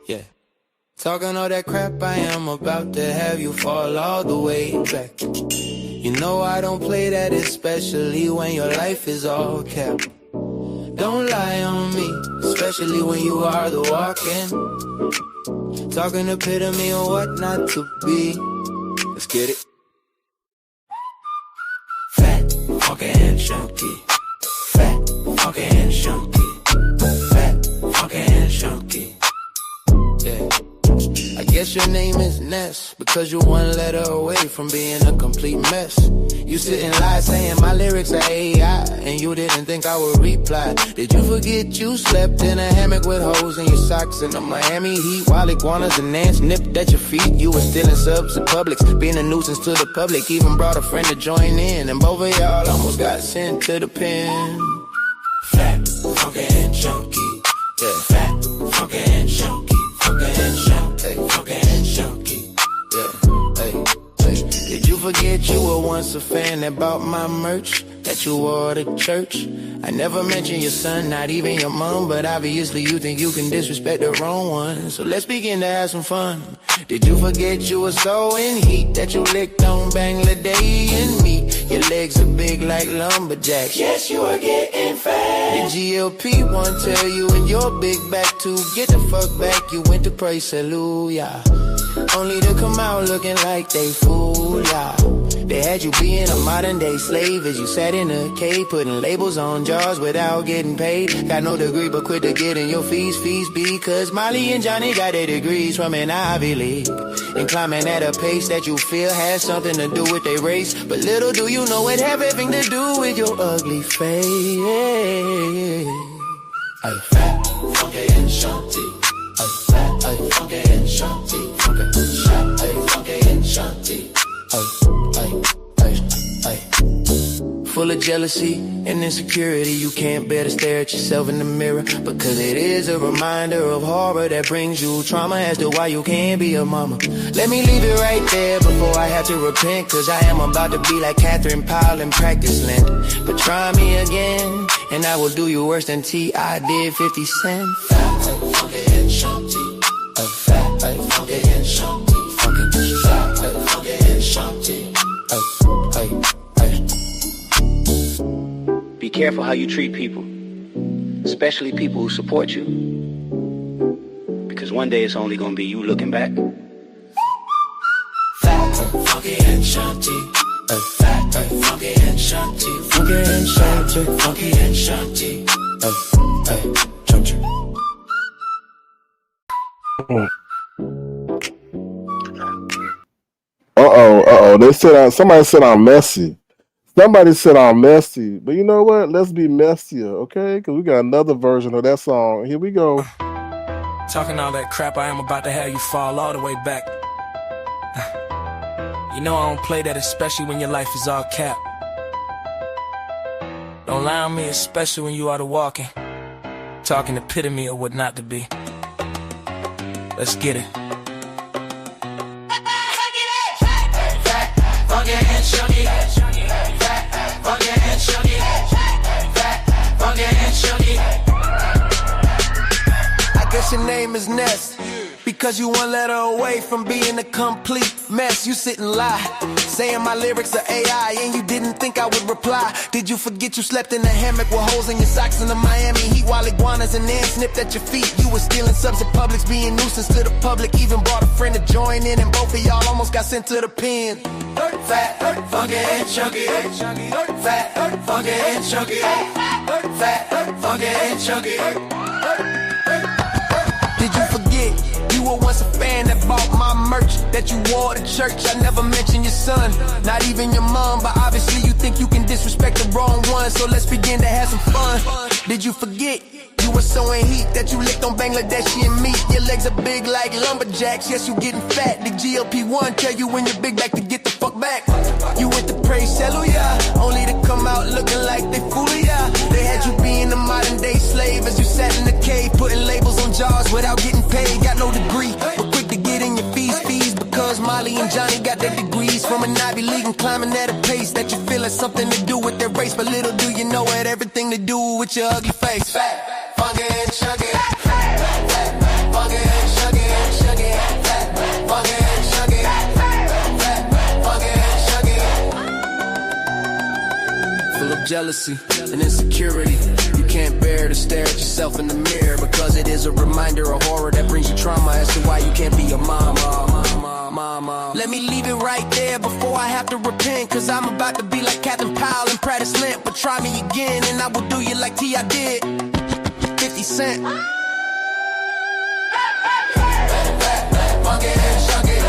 Yeah. Talking all that crap, I am about to have you fall all the way back. You know I don't play that, especially when your life is all capped. Don't lie on me, especially when you are the walking. Talking epitome of what not to be. Let's get it. Fat, funky and chunky. Fat, funky and chunky. Fat, funky and chunky. Yeah. I guess your name is Ness, because you're one letter away from being a complete mess. You sit and lie saying my lyrics are AI, and you didn't think I would reply. Did you forget you slept in a hammock with holes in your socks in the Miami heat while iguanas and ants nipped at your feet? You were stealing subs to Publix, being a nuisance to the public, even brought a friend to join in, and both of y'all almost got sent to the pen. Fat, funky and chunky. Yeah, fat, funky and chunky. Funky and chunky, funky and chunky. Yeah, hey, hey. Did you forget you were once a fan that bought my merch that you wore to church? I never mentioned your son, not even your mom, but obviously you think you can disrespect the wrong one. So let's begin to have some fun. Did you forget you were so in heat that you licked on Bangladesh meat? Your legs are big like lumberjacks. Yes, you are getting fat. The GLP-1 tell you in your big back to get the fuck back. You went to pray hallelujah, only to come out looking like they fool ya. They had you being a modern day slave as you sat in a cave putting labels on jars without getting paid. Got no degree but quit to get in your fees because Molly and Johnny got their degrees from an Ivy League and climbing at a pace that you feel has something to do with their race. But little do you know it have everything to do with your ugly face. Ay, fat, funky and chunky. Ay, fat, ay, funky and chunky. Funky, shot, ay, funky and chunky. Ay, ay, ay, ay. Full of jealousy and insecurity, you can't bear to stare at yourself in the mirror, because it is a reminder of horror that brings you trauma as to why you can't be a mama. Let me leave it right there before I have to repent, cause I am about to be like Catherine Powell in Practice Land. But try me again and I will do you worse than T.I. did 50 Cent. Fat, funky and chunky. Fat, funky and chunky. Funky, fat, funky and chunky. Be careful how you treat people, especially people who support you, because one day it's only gonna be you looking back. Fat, funky and chunky. Fat, funky and chunky. Funky and chunky. Funky and chunky. Chunky. They said somebody said I'm messy. Somebody said I'm messy, but you know what? Let's be messier, okay? Because we got another version of that song. Here we go. Talking all that crap, I am about to have you fall all the way back. You know I don't play that, especially when your life is all capped. Don't lie on me, especially when you are the walking. Talking epitome of what not to be. Let's get it. Funky and chunky. Funky and chunky. Funky and chunky. I guess your name is Ness, because you one letter away from being a complete mess. You sit and lie, saying my lyrics are AI, and you didn't think I would reply. Did you forget you slept in a hammock with holes in your socks in the Miami heat while iguanas and ants nipped at your feet? You were stealing subs at Publix, being nuisance to the public, even brought a friend to join in, and both of y'all almost got sent to the pen. Fat, funky and chunky. Fat, funky and chunky. Fat, funky and chunky. Did you forget you were once a fan that bought my merch that you wore to church? I never mentioned your son, not even your mom, but obviously you think you can disrespect the wrong one. So let's begin to have some fun. Did you forget you were so in heat that you licked on Bangladeshi meat? Your legs are big like lumberjacks. Yes, you getting fat. The GLP-1 tell you when you're big back to get the fuck back. You went to praise hallelujah, only to come out looking like they fool ya. They had you being a modern day slave as you sat in the cave putting labels on jars without getting paid. Got no degree, but quick to get in your fees because Molly and Johnny got their degrees. from an Ivy League and climbing at a pace that you feel has something to do with that race. But little do you know it, everything to do with your ugly face. Fat, funky and chunky. Funky and chunky and chunky. Funky and chunky. Funky and chunky. Full of jealousy and insecurity. You can't bear to stare at yourself in the mirror because it is a reminder of horror that brings you trauma as to why you can't be a mama. Let me leave it right there before I have to repent, cause I'm about to be like Captain Powell and Prentice Lint. But try me again and I will do you like T.I. did 50 Cent. Funky and chunky.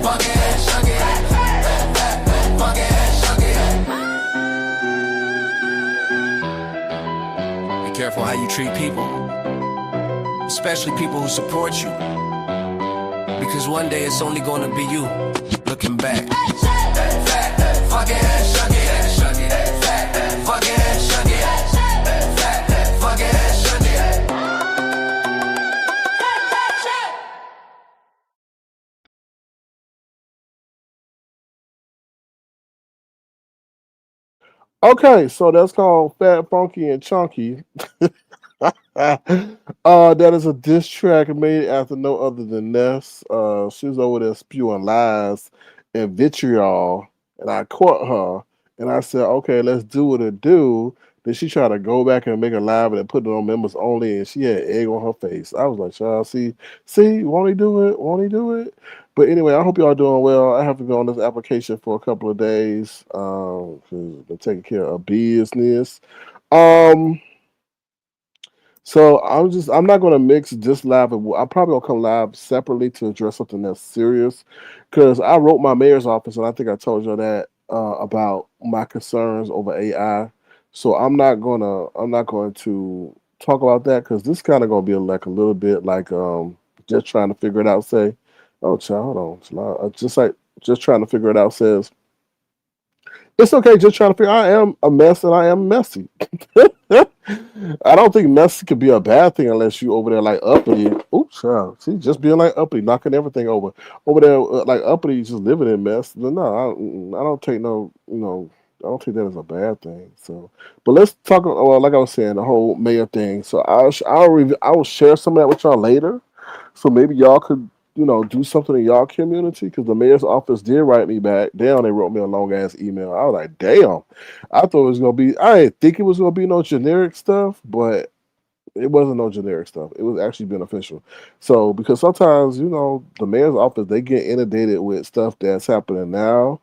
Funky and chunky. Funky and chunky. Be careful how you treat people, especially people who support you, because one day it's only gonna be you looking back. Funky and chunky. Funky and chunky. Funky and chunky. Okay, so that's called Fat, Funky, and Chunky. That is a diss track made after no other than Ness. She was over there spewing lies and vitriol, and I caught her, and I said, "Okay, let's do what it do." Then she tried to go back and make a live and put it on members only, and she had egg on her face. I was like, "Child, see, won't he do it? Won't he do it?" But anyway, I hope y'all doing well. I have to go on this application for a couple of days because I'm taking care of business. Um, so I'm not gonna mix this live. I'm probably gonna come live separately to address something that's serious, because I wrote my mayor's office and I think I told you that about my concerns over AI. So I'm not going to talk about that because this kind of gonna be like a little bit like just trying to figure it out. Say, oh child, hold on, just like just trying to figure it out says it's okay. Just trying to figure. I am a mess and I am messy. I don't think messy could be a bad thing unless you over there like uppity. Oops, see, just being like uppity, knocking everything over there like uppity, just living in mess. But no, I don't take no, I don't take that as a bad thing. So, but let's talk. Well, like I was saying, the whole mayor thing. So I will share some of that with y'all later. So maybe y'all could, do something in y'all community, because the mayor's office did write me back. Damn, they wrote me a long ass email. I was like, damn. I thought it was gonna be. I didn't think it was gonna be no generic stuff, but it wasn't no generic stuff. It was actually beneficial. So because sometimes, the mayor's office, they get inundated with stuff that's happening now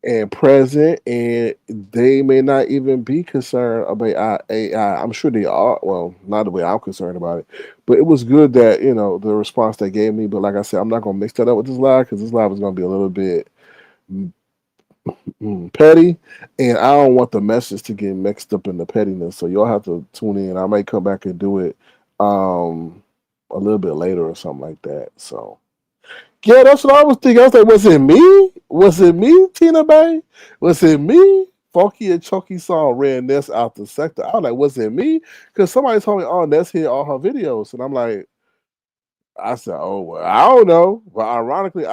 and present, and they may not even be concerned about AI. I'm sure they are. Well, not the way I'm concerned about it, but it was good that the response they gave me. But like I said, I'm not gonna mix that up with this live, because this live is gonna be a little bit petty, and I don't want the message to get mixed up in the pettiness. So y'all have to tune in. I might come back and do it a little bit later or something like that. So. Yeah, that's what I was thinking. I was like, was it me? Was it me, Tina Bay? Was it me? Funky and Chunky song ran Ness out the sector. I was like, was it me? Because somebody told me, oh, Ness hit all her videos. And I'm like, I said, oh, well, I don't know. But ironically,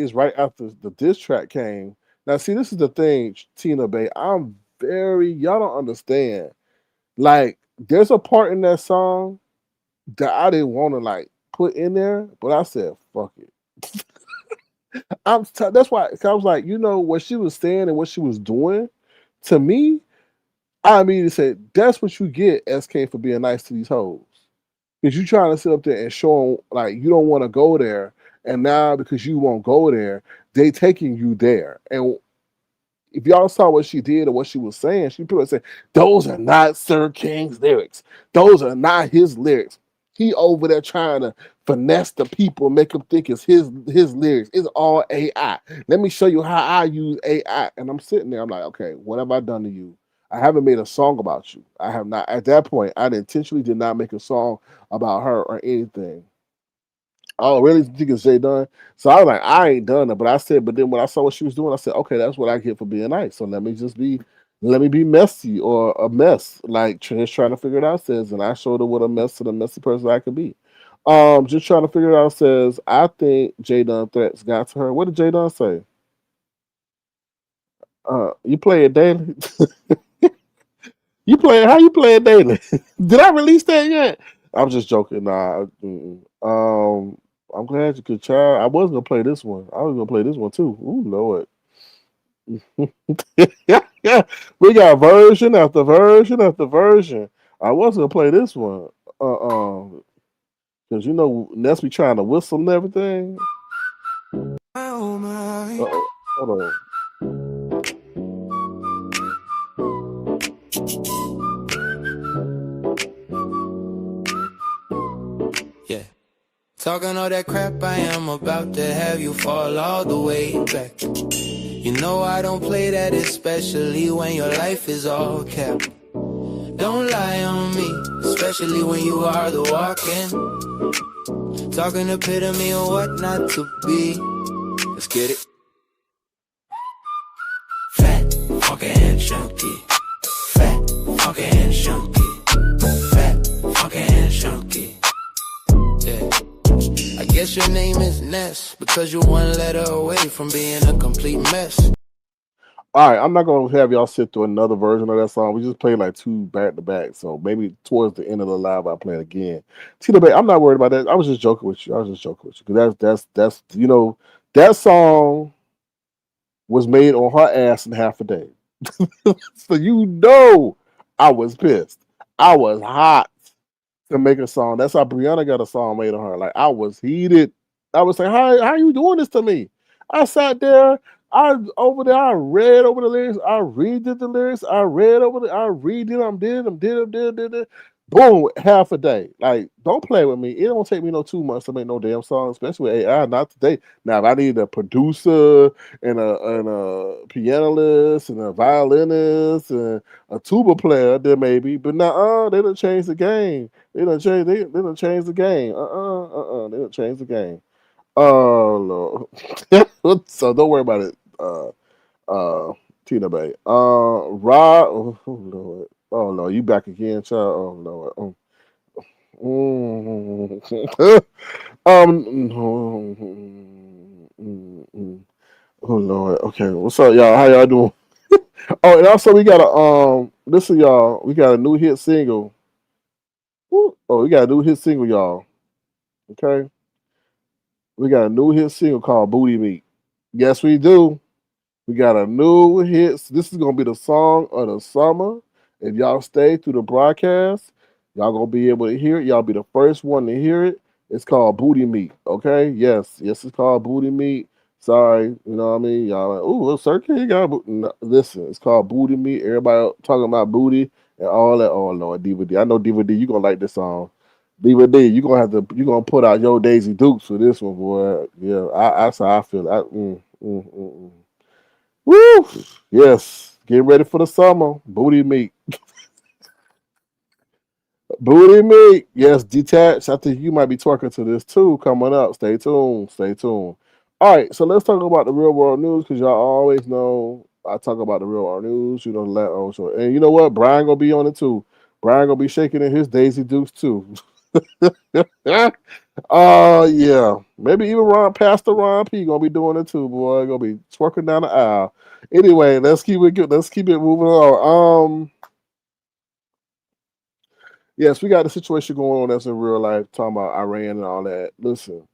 it's right after the diss track came. Now, see, this is the thing, Tina Bay. y'all don't understand. Like, there's a part in that song that I didn't want to, like, put in there, but I said, fuck it. That's why, 'cause I was like, what she was saying and what she was doing to me. I immediately said, "That's what you get, SK, for being nice to these hoes." Because you trying to sit up there and show them like you don't want to go there, and now because you won't go there, they taking you there. And if y'all saw what she did or what she was saying, she pretty much said, "Those are not Sir King's lyrics. Those are not his lyrics. He over there trying to finesse the people, make them think it's his lyrics. It's all AI. Let me show you how I use AI." And I'm sitting there, I'm like, okay, what have I done to you? I haven't made a song about you. I have not. At that point, I intentionally did not make a song about her or anything. Oh, really think it's Jay done? So I was like, I ain't done it. But I said, but then when I saw what she was doing, I said, okay, that's what I get for being nice. So let me be messy or a mess, like Trish trying to figure it out says, and I showed her what a mess to the messy person I could be. Just trying to figure it out. Says I think J Dunn threats got to her. What did J Dunn say? You play it daily. You play it. How you play it daily? Did I release that yet? I'm just joking. Nah. I'm glad you could try. I was gonna play this one. I was gonna play this one too. Ooh, Lord. Yeah, we got version after version after version. I was gonna play this one. Because Ness be trying to whistle and everything. Uh-oh. Hold on. Yeah. Talking all that crap, I am about to have you fall all the way back. You know I don't play that, especially when your life is all capped. Don't lie on me, especially when you are the walking. Talking epitome of what not to be. Let's get it. Fat, funky and chunky. Fat, funky and chunky. Fat, funky and chunky. Yeah. I guess your name is Ness because you're one letter away from being a complete mess. All right, I'm not gonna have y'all sit through another version of that song. We just played like two back to back, so maybe towards the end of the live I play it again. Tina Bay, I'm not worried about that. I was just joking with you. I was just joking with you because that's that song was made on her ass in half a day. So I was pissed. I was hot to make a song. That's how Brianna got a song made on her. Like I was heated. I was like, how you doing this to me? I sat there. I read over the lyrics. I redid the lyrics. I read it. Did it. Boom, half a day. Like, don't play with me. It don't take me no 2 months to make no damn song, especially with AI. Not today. Now, if I need a producer and a pianist and a violinist and a tuba player, then maybe. But nah, they done changed the game. They done changed the game. They done changed the game. Oh Lord. So don't worry about it. Uh Tina Bay. Rod oh Lord. Oh no, you back again, child. Oh Lord. Mm. Oh Lord. Okay. What's up, y'all? How y'all doing? Oh, and also we got a listen, y'all. We got a new hit single. Woo. Oh, we got a new hit single, y'all. Okay. We got a new hit single called Booty Meat. Yes, we do. We got a new hit. This is gonna be the song of the summer. If y'all stay through the broadcast, y'all gonna be able to hear it. Y'all be the first one to hear it. It's called Booty Meat. Okay? Yes, it's called Booty Meat. Sorry, you know what I mean? Y'all like, ooh, Sir King got no, listen, it's called Booty Meat. Everybody talking about booty and all that. Oh Lord, DVD. I know DVD, you gonna like this song. DVD, you gonna put out your Daisy Dukes for this one, boy. Yeah, that's how I feel. Woo! Yes. Get ready for the summer. Booty meat. Booty meat. Yes, detached. I think you might be twerking to this too coming up. Stay tuned. Stay tuned. All right, so let's talk about the real world news because y'all always know I talk about the real world news. So, and you know what? Brian gonna be on it too. Brian gonna be shaking in his Daisy Dukes too. Yeah. Maybe even Pastor Ron P gonna be doing it too, boy. Gonna be twerking down the aisle. Anyway, let's keep it good. Let's keep it moving on. Yes, we got a situation going on that's in real life, talking about Iran and all that. Listen,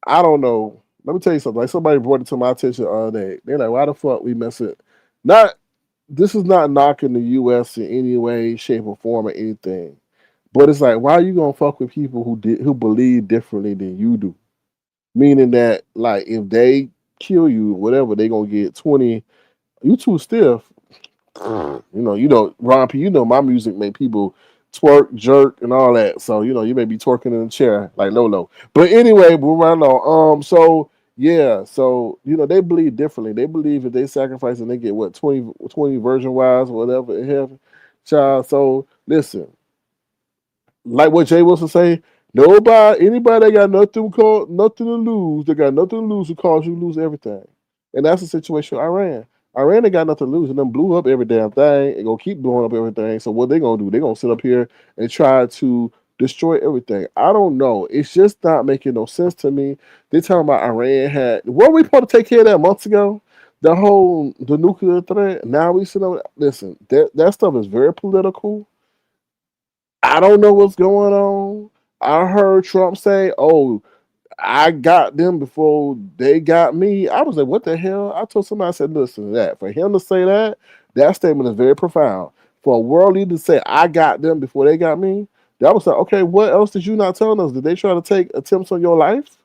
I don't know. Let me tell you something. Like somebody brought it to my attention the other day. They're like, why the fuck we mess it? Not this is not knocking the US in any way, shape, or form or anything. But it's like, why are you gonna fuck with people who believe differently than you do? Meaning that like if they kill you, whatever, they gonna get 20. You too stiff. Ron P, my music make people twerk, jerk, and all that. So, you may be twerking in the chair like Lolo. But anyway, we're right on. So yeah, so they believe differently. They believe if they sacrifice and they get what 20 virgin wives or whatever in heaven. Child. So listen, like what Jay Wilson say, anybody that got nothing to lose, they got nothing to lose will cause you to lose everything. And that's the situation with Iran. Iran ain't got nothing to lose and them blew up every damn thing and gonna keep blowing up everything. So what they gonna do? They gonna sit up here and try to destroy everything. I don't know. It's just not making no sense to me. They talking about Iran had. Weren't we supposed to take care of that months ago? The nuclear threat. Now we sit over. Listen, that stuff is very political. I don't know what's going on. I heard Trump say, "Oh, I got them before they got me." I was like, "What the hell?" I told somebody, I said, "Listen to that. For him to say that, that statement is very profound. For a world leader to say, 'I got them before they got me,' that was like, okay. What else did you not tell us? Did they try to take attempts on your life?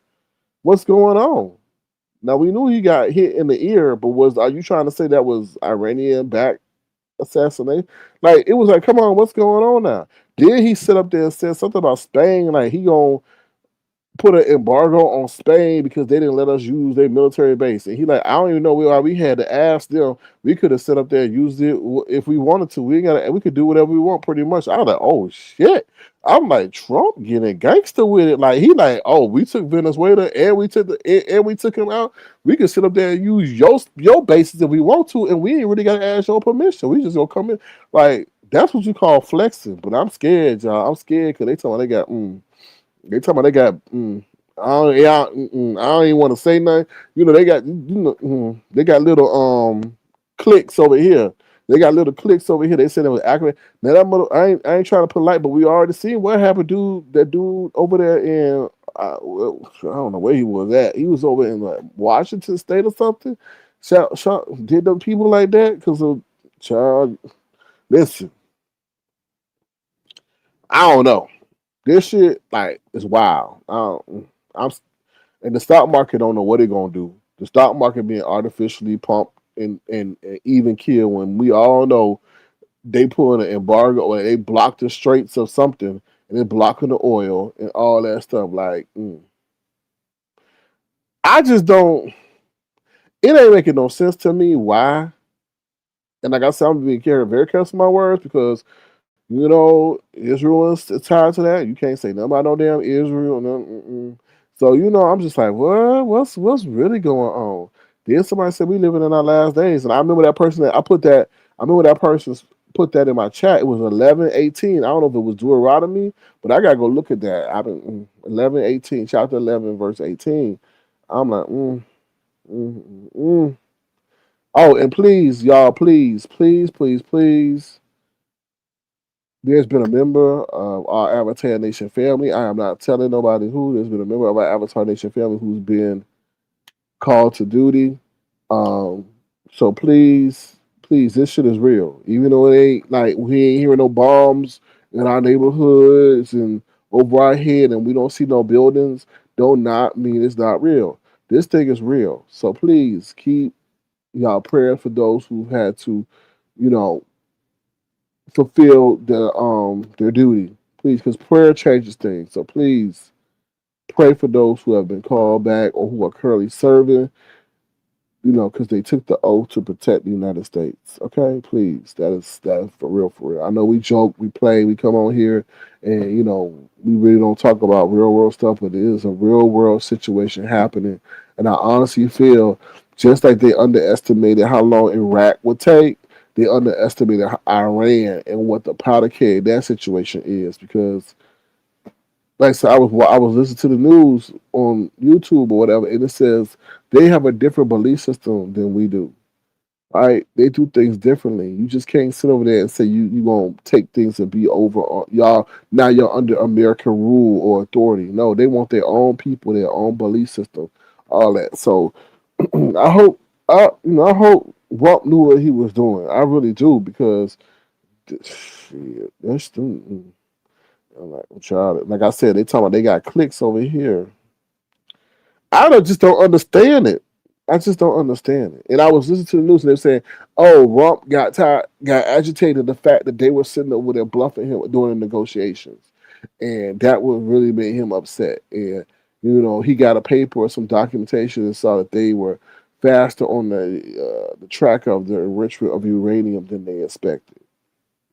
What's going on?" Now we knew he got hit in the ear, but are you trying to say that was Iranian back assassination? Like it was like, come on, what's going on now? Then he sit up there and said something about Spain, like he gonna put an embargo on Spain because they didn't let us use their military base. And he like, I don't even know why we had to ask them. We could have set up there and used it if we wanted to. We ain't got, we could do whatever we want pretty much. I was like, oh shit. I'm like, Trump getting gangster with it. Like he like, oh, we took Venezuela and we took and we took him out. We can sit up there and use your bases if we want to, and we ain't really gotta ask your permission. We just gonna come in. Like that's what you call flexing. But I'm scared, y'all. I'm scared because they told me they got they talking about they got. I don't even want to say nothing. You know they got. They got little clicks over here. They got little clicks over here. They said it was accurate. Now that I ain't trying to polite, but we already seen what happened. That dude over there in I don't know where he was at. He was over in like Washington State or something. Did them people like that because of child? Listen, I don't know. This shit like is wild. I'm and the stock market don't know what they're gonna do. The stock market being artificially pumped and even kill when we all know they put an embargo or they block the straits of something and they're blocking the oil and all that stuff. Like I just don't. It ain't making no sense to me why. And like I said, I'm being very careful with my words because Israel is tied to that. You can't say nothing about no damn Israel. So I'm just like, what? What's really going on? Then somebody said we living in our last days, and I remember that person that I put that. I remember that person put that in my chat. It was 11:18. I don't know if it was Deuteronomy, but I gotta go look at that. I've been 11:18, chapter 11, verse 18. I'm like, mm, mm. Oh, and please, y'all, please. There's been a member of our Avatar Nation family. I am not telling nobody who. There's been a member of our Avatar Nation family who's been called to duty. Um, so please, this shit is real. Even though it ain't like we ain't hearing no bombs in our neighborhoods and over our head, and we don't see no buildings, don't not mean it's not real. This thing is real. So please keep y'all prayers for those who had to, you know, fulfill their duty, please, because prayer changes things. So please pray for those who have been called back or who are currently serving, because they took the oath to protect the United States. Okay, please, that is for real, for real. I know we joke, we play, we come on here, and we really don't talk about real world stuff, but it is a real world situation happening, and I honestly feel just like they underestimated how long Iraq would take, they underestimated Iran and what the powder keg that situation is because. Like I said, I was listening to the news on YouTube or whatever, and it says they have a different belief system than we do. Right? They do things differently. You just can't sit over there and say you gonna take things and be over on y'all. Now you're under American rule or authority. No, they want their own people, their own belief system, all that. So I hope I hope Rump knew what he was doing. I really do because shit, that's child. Like I said, they talking about they got clicks over here. Just don't understand it. I just don't understand it. And I was listening to the news and they were saying, "Oh, Rump got tired, got agitated the fact that they were sitting over there bluffing him during the negotiations, and that would really made him upset. And he got a paper or some documentation and saw that they were faster on the track of the enrichment of uranium than they expected.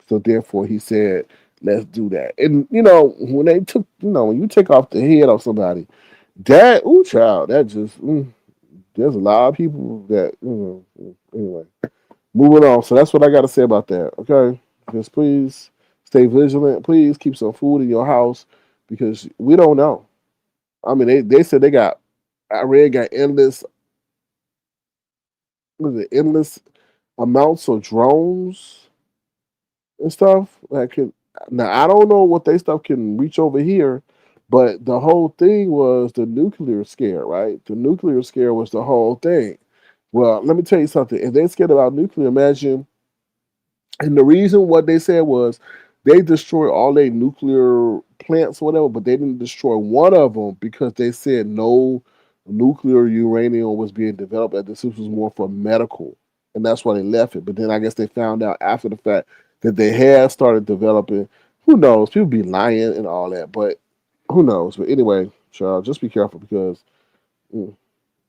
So therefore, he said, "Let's do that." And when they took, when you take off the head of somebody, that child, that just there's a lot of people that anyway. Moving on. So that's what I got to say about that. Okay, just please Stay vigilant. Please keep some food in your house because we don't know. I mean, they said they got. I read got endless. Was it endless amounts of drones and stuff that can. Now I don't know what they stuff can reach over here, but the whole thing was the nuclear scare, right? The nuclear scare was the whole thing. Well, let me tell you something. If they're scared about nuclear, imagine. And the reason what they said was they destroyed all their nuclear plants or whatever, but they didn't destroy one of them because they said no nuclear uranium was being developed. That this was more for medical, and that's why they left it. But then I guess they found out after the fact that they had started developing. Who knows? People be lying and all that, but who knows? But anyway, Charles, just be careful because mm,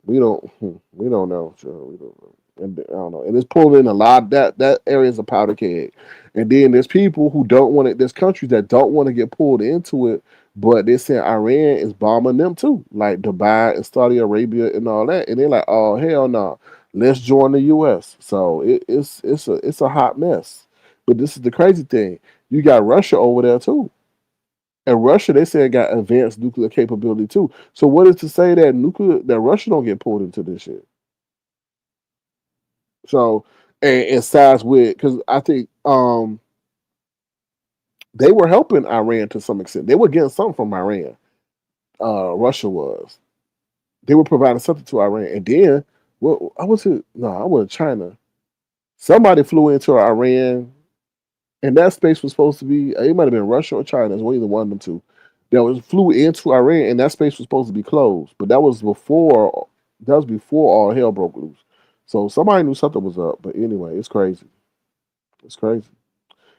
we don't know. Sure, we don't know. And I don't know. And it's pulling in a lot. That area is a powder keg. And then there's people who don't want it. There's countries that don't want to get pulled into it, but they're saying Iran is bombing them too, like Dubai and Saudi Arabia and all that. And they're like, oh hell no, let's join the U.S. So it's a hot mess. But this is the crazy thing. You got Russia over there too. And Russia, they say, got advanced nuclear capability too. So what is to say that Russia don't get pulled into this shit? So and sides with because I think they were helping Iran to some extent. They were getting something from Iran. Russia was. They were providing something to Iran, and then well, I was it. No, I was China. Somebody flew into Iran, and that space was supposed to be. It might have been Russia or China. It's either one of them two. That was flew into Iran, and that space was supposed to be closed. But that was before. That was before all hell broke loose. So somebody knew something was up. But anyway, it's crazy. It's crazy.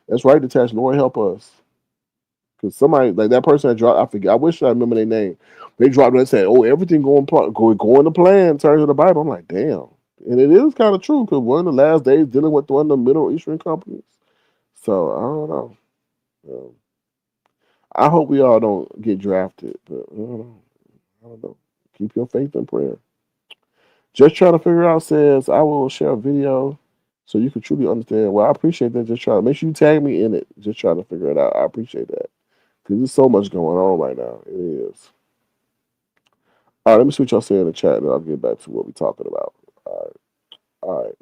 That's right, Detach. Lord help us. Because somebody like that person that dropped, I forget. I wish I remember their name. They dropped it and said, "Oh, everything going to plan in terms of the Bible." I'm like, damn, and it is kind of true because one of the last days dealing with one of the Middle Eastern companies. So I don't know. I hope we all don't get drafted, but I don't know. I don't know. Keep your faith in prayer. Just trying to figure out says I will share a video so you can truly understand. Well, I appreciate that. Just try to make sure you tag me in it. Just trying to figure it out. I appreciate that because there's so much going on right now. It is. All right, let me see what y'all say in the chat, and I'll get back to what we're talking about. All right, all right,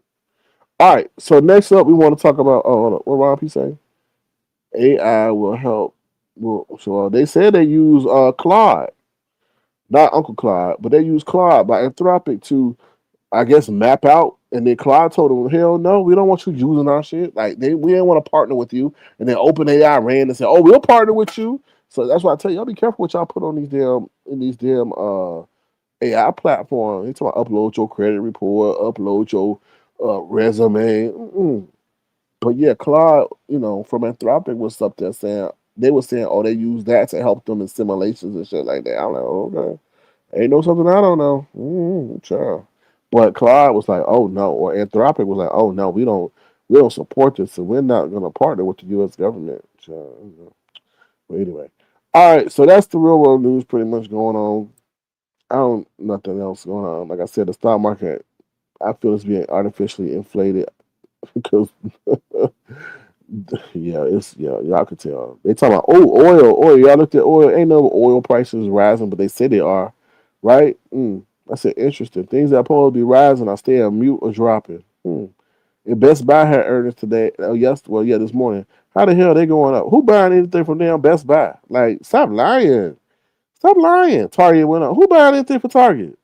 all right. So next up, we want to talk about. Oh, hold on. What Ron P say? AI will help. Well, so they said they use Claude, not Uncle Claude, but they use Claude by Anthropic to I guess map out. And then Claude told them, "Hell no, we don't want you using our shit. Like we didn't want to partner with you." And then OpenAI ran and said, "Oh, we'll partner with you." So that's why I tell y'all be careful what y'all put on these damn AI platforms. They talking about upload your credit report, upload your resume. Mm-mm. But yeah, Claude, from Anthropic was up there saying they were saying, "Oh, they use that to help them in simulations and shit like that." I'm like, oh, okay. Ain't know something I don't know. Child. But Clyde was like, oh no, or Anthropic was like, oh no, we don't support this, so we're not gonna partner with the US government. Child. But anyway. All right, so that's the real world news pretty much going on. I don't nothing else going on. Like I said, the stock market I feel is being artificially inflated because yeah, y'all could tell. They talking about oil. Y'all looked at oil. Ain't no oil prices rising, but they say they are, right? I said interesting. Things that supposed to be rising are staying mute or dropping. And Best Buy had earnings today. Oh, this morning. How the hell they going up? Who buying anything from damn Best Buy? Like, stop lying. Stop lying. Target went up. Who buying anything for Target?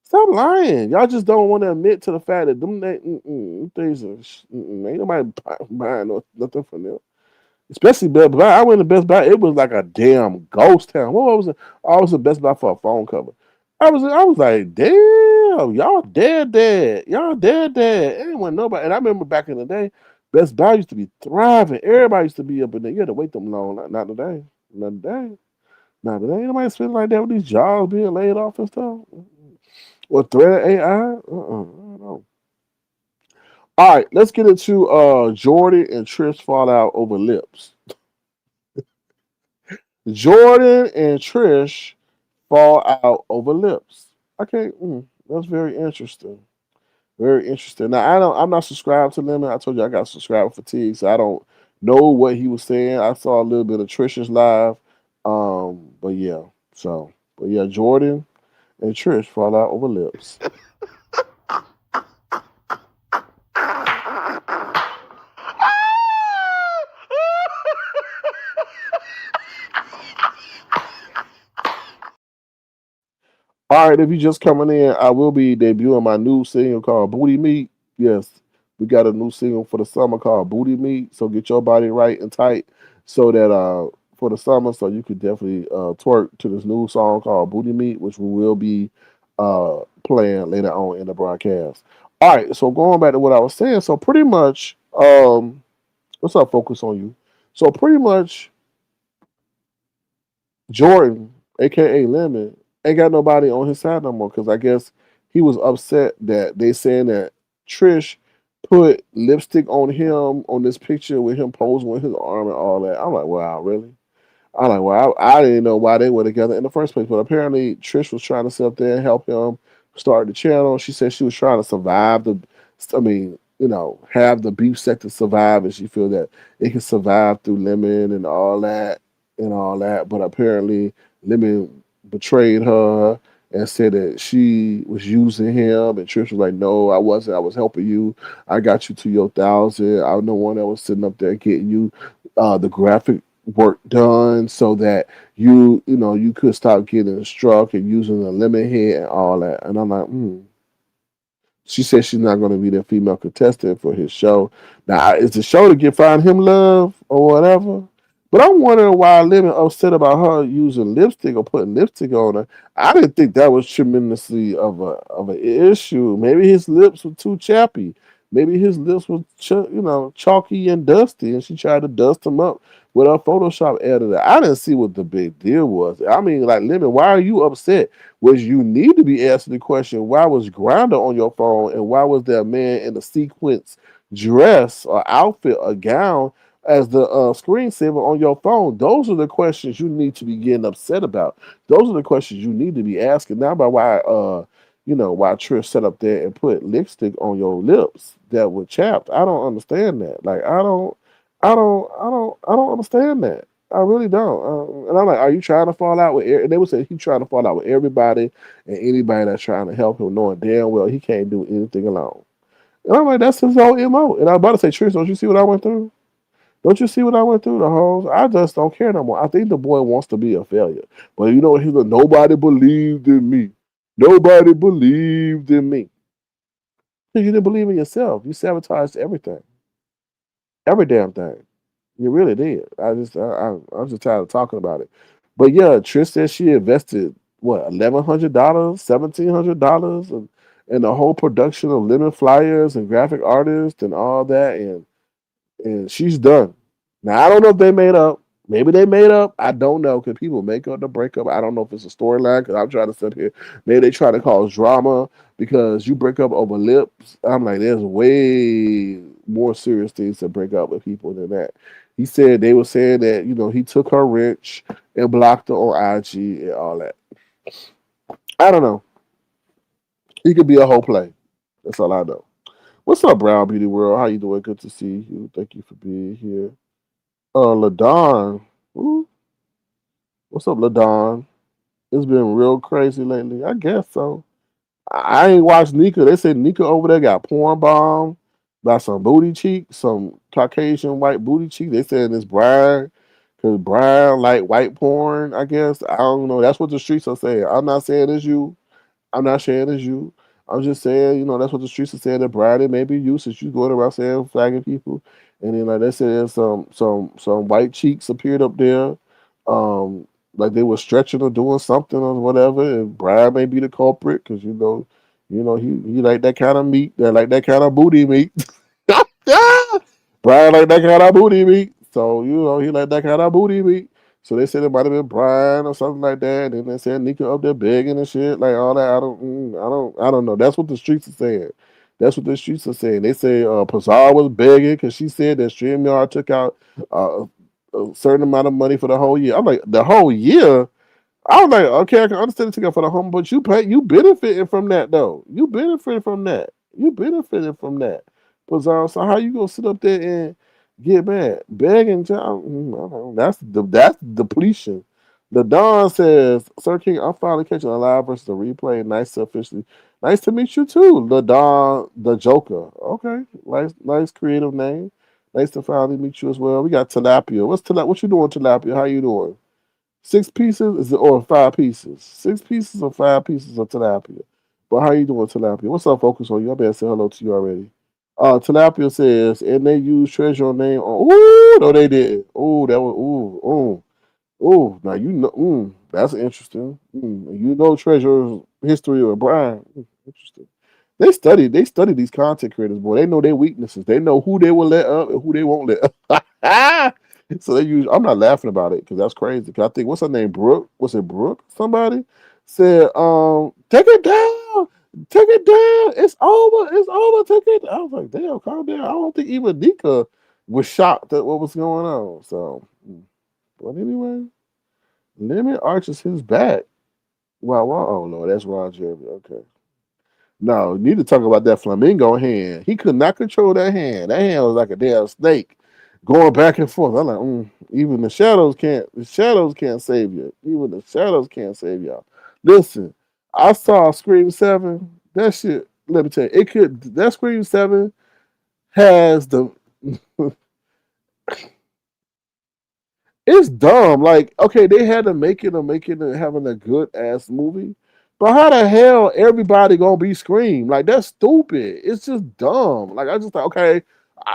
Stop lying. Y'all just don't want to admit to the fact that things are, ain't nobody buying nothing from them. Especially Best Buy. I went to Best Buy. It was like a damn ghost town. What was it? I was at Best Buy for a phone cover. I was like, damn, y'all dead. Y'all dead. Ain't want nobody. And I remember back in the day, Best Buy used to be thriving. Everybody used to be up in there. You had to wait them long. Not today. Not today. Not today. Ain't nobody spending like that with these jobs being laid off and stuff. Or threat of AI? I don't know. All right, let's get into Jordan and Trish fallout over lips. Jordan and Trish fall out over lips. Okay, that's very interesting. Very interesting. Now I'm not subscribed to Lemon. I told you I got subscriber fatigue, so I don't know what he was saying. I saw a little bit of Trish's live, but yeah. So, but yeah, Jordan and Trish fall out over lips. All right, if you just coming in, I will be debuting my new single called Booty Meat. Yes, we got a new single for the summer called Booty Meat. So get your body right and tight so that for the summer, so you could definitely twerk to this new song called Booty Meat, which we will be playing later on in the broadcast. All right, so going back to what I was saying, so pretty much, what's up, focus on you. So pretty much Jordan, aka Lemon, ain't got nobody on his side no more because I guess he was upset that they saying that Trish put lipstick on him on this picture with him posing with his arm and all that. I'm like, wow, really? I'm like, well, I didn't know why they were together in the first place, but apparently Trish was trying to sit up there and help him start the channel. She said she was trying to survive I mean, have the beef sector survive, and she feel that it can survive through Lemon and all that. But apparently, Lemon betrayed her and said that she was using him, and Trish was like, "No, I wasn't. I was helping you. I got you to your 1,000. I'm the one that was sitting up there getting you the graphic work done so that you could stop getting struck and using the lemon head and all that." And I'm like, She said she's not going to be the female contestant for his show. Now, is the show to get find him love or whatever? But I'm wondering why Lemon upset about her using lipstick or putting lipstick on her. I didn't think that was tremendously of an issue. Maybe his lips were too chappy. Maybe his lips were chalky and dusty, and she tried to dust them up with her Photoshop editor. I didn't see what the big deal was. I mean, like Lemon, why are you upset? Was you need to be asking the question, why was Grinder on your phone and why was there a man in a sequence dress or outfit or gown as the screensaver on your phone? Those are the questions you need to be getting upset about. Those are the questions you need to be asking. Now about why Trish sat up there and put lipstick on your lips that were chapped. I don't understand that. Like I don't understand that. I really don't. And I'm like, are you trying to fall out with? And they would say he's trying to fall out with everybody and anybody that's trying to help him, knowing damn well he can't do anything alone. And I'm like, that's his whole mo. And I'm about to say, Trish, don't you see what I went through? Don't you see what I went through? The whole, I just don't care no more. I think the boy wants to be a failure, but you know what? He's like, nobody believed in me. Nobody believed in me because you didn't believe in yourself. You sabotaged everything, every damn thing. You really did. I'm just tired of talking about it. But yeah, Trish said she invested what $1,100, $1,700, and the whole production of lemon flyers and graphic artists and all that, and she's done. Now I don't know if they made up. Maybe they made up. I don't know because people make up the breakup. I don't know if it's a storyline because I'm trying to sit here. Maybe they try to cause drama because you break up over lips. I'm like, there's way more serious things to break up with people than that. He said they were saying that he took her rich and blocked her on IG and all that. I don't know. He could be a whole play. That's all I know. What's up, Brown Beauty World? How you doing? Good to see you. Thank you for being here. Ladon. Ooh, what's up, Ladon? It's been real crazy lately. I guess so. I ain't watched Nika. They said Nika over there got porn bombed by some booty cheek, some Caucasian white booty cheek. They said it's Brian because Brian like white porn. I guess I don't know. That's what the streets are saying. I'm not saying it's you. I'm not saying it's you. I'm just saying, that's what the streets are saying that Brian may be you since you going around saying flagging people. And then like they said some white cheeks appeared up there. Like they were stretching or doing something or whatever, and Brian may be the culprit because he like that kind of meat, that like that kind of booty meat. Brian like that kind of booty meat. So, he like that kind of booty meat. So they said it might have been Brian or something like that. And then they said Nika up there begging and shit, like all that. I don't know. That's what the streets are saying. That's what the streets are saying. They say Pazar was begging because she said that StreamYard took out a certain amount of money for the whole year. I'm like, the whole year? I was like, okay, I can understand it took out for the home, but you benefiting from that though. You benefited from that. You benefited from that. Pazar. So how you gonna sit up there Get mad. Begging job. That's depletion. The Don says, Sir King, I'm finally catching a live versus a replay. Nice to officially. Nice to meet you too. The Don, the Joker. Okay. Nice creative name. Nice to finally meet you as well. We got tilapia. What you doing, tilapia? How you doing? 6 pieces is it or 5 pieces? 6 pieces or 5 pieces of tilapia. But how you doing, tilapia? What's up, focus on you? I better say hello to you already. Tilapia says, and they use treasure name on. Ooh, no, they didn't. Ooh, that was ooh. Now you know. That's interesting. You know treasure's history of Brian. Interesting. They study these content creators, boy. They know their weaknesses. They know who they will let up and who they won't let up. So they use. I'm not laughing about it because that's crazy. Cause I think what's her name? Brooke. Was it Brooke? Somebody said, take it down. Take it down. It's over. It's over. Take it. I was like, damn, calm down. I don't think even Nika was shocked at what was going on. So, but anyway, Lemon arches his back. Wow. Oh no, that's Ron Jeremy. Okay. No, you need to talk about that flamingo hand. He could not control that hand. That hand was like a damn snake going back and forth. I'm like, even the shadows can't. The shadows can't save you. Even the shadows can't save y'all. Listen, I saw Scream 7. That shit. Let me tell you, it could. That Scream 7 has the. It's dumb. Like, okay, they had to make it and having a good ass movie. But how the hell everybody gonna be Scream? Like, that's stupid. It's just dumb. Like, I just thought, okay,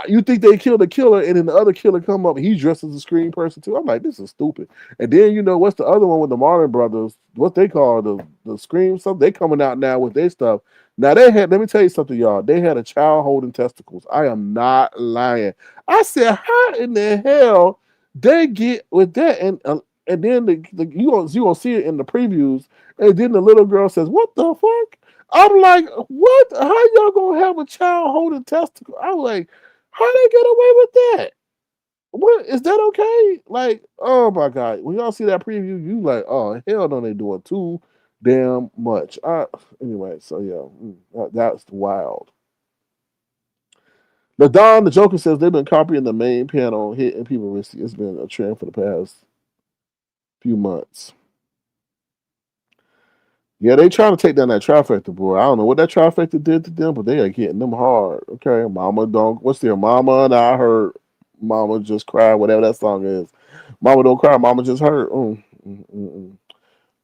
you think they killed the killer and then the other killer come up and he dressed as a Scream person too? I'm like, this is stupid. And then you know what's the other one with the Marlon brothers? What they call the Scream stuff? They coming out now with their stuff. Now they had. Let me tell you something, y'all. They had a child holding testicles. I am not lying. I said, how in the hell? They get with that, and then you gonna see it in the previews, and then the little girl says, "What the fuck?" I'm like, "What? How y'all gonna have a child holding testicle?" I'm like, "How they get away with that? What is that okay?" Like, oh my god, when y'all see that preview, you like, "Oh hell no, they doing too damn much." Anyway, so yeah, that's wild. The Don, the Joker says they've been copying the main panel, hitting people with it's been a trend for the past few months. Yeah, they trying to take down that trifecta, boy. I don't know what that trifecta did to them, but they are getting them hard. Okay, Mama don't. What's their Mama? And I heard Mama just cry, whatever that song is. Mama don't cry. Mama just hurt.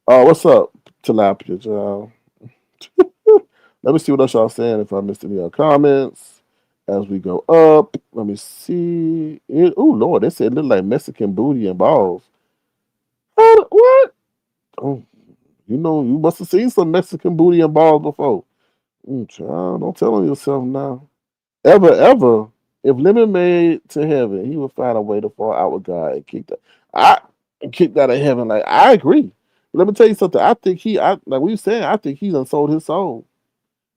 What's up, Tilapia, child? Let me see what else y'all saying. If I missed any other comments as we go up, let me see. Oh Lord, they said it look like Mexican booty and balls. What? Oh, you know, you must have seen some Mexican booty and balls before. Child, don't tell on yourself now. Ever, if Lemon made to heaven, he would find a way to fall out with God and I kicked out of heaven. Like I agree. Let me tell you something. I think like we saying, I think he done sold his soul.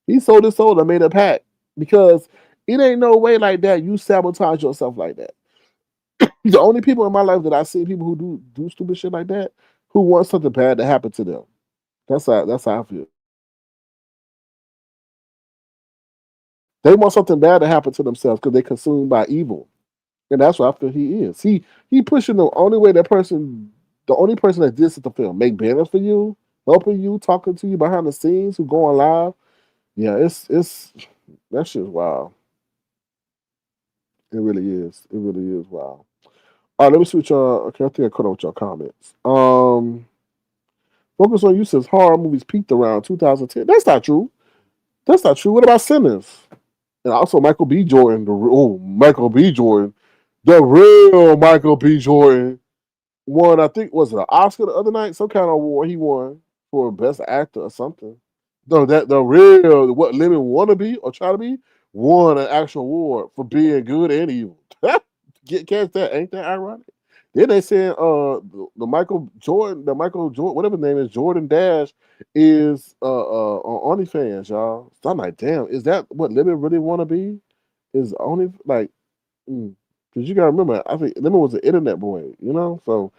He sold his soul and made a pact because it ain't no way like that you sabotage yourself like that. The only people in my life that I see people who do stupid shit like that who want something bad to happen to them. That's how I feel. They want something bad to happen to themselves because they're consumed by evil, and that's what I feel he is. He pushing the only person that did the film, make banners for you, helping you, talking to you behind the scenes, who going live. Yeah, it's that shit's wild. It really is. It really is wild. All right, let me switch y'all. Okay, I think I cut off your comments. Focus on You says horror movies peaked around 2010. That's not true. That's not true. What about Sinners? And also Michael B. Jordan. Michael B. Jordan. The real Michael B. Jordan won, I think, was it an Oscar the other night? Some kind of award he won for best actor or something. No, that the real what Lemon wanna be or try to be won an actual award for being good and evil. Get catch that? Ain't that ironic? Then they said the Michael Jordan, whatever his name is, Jordan Dash is on OnlyFans, y'all. So I'm like, damn, is that what Lemon really want to be? Is only like, because you gotta remember, I think Lemon was an internet boy, you know. So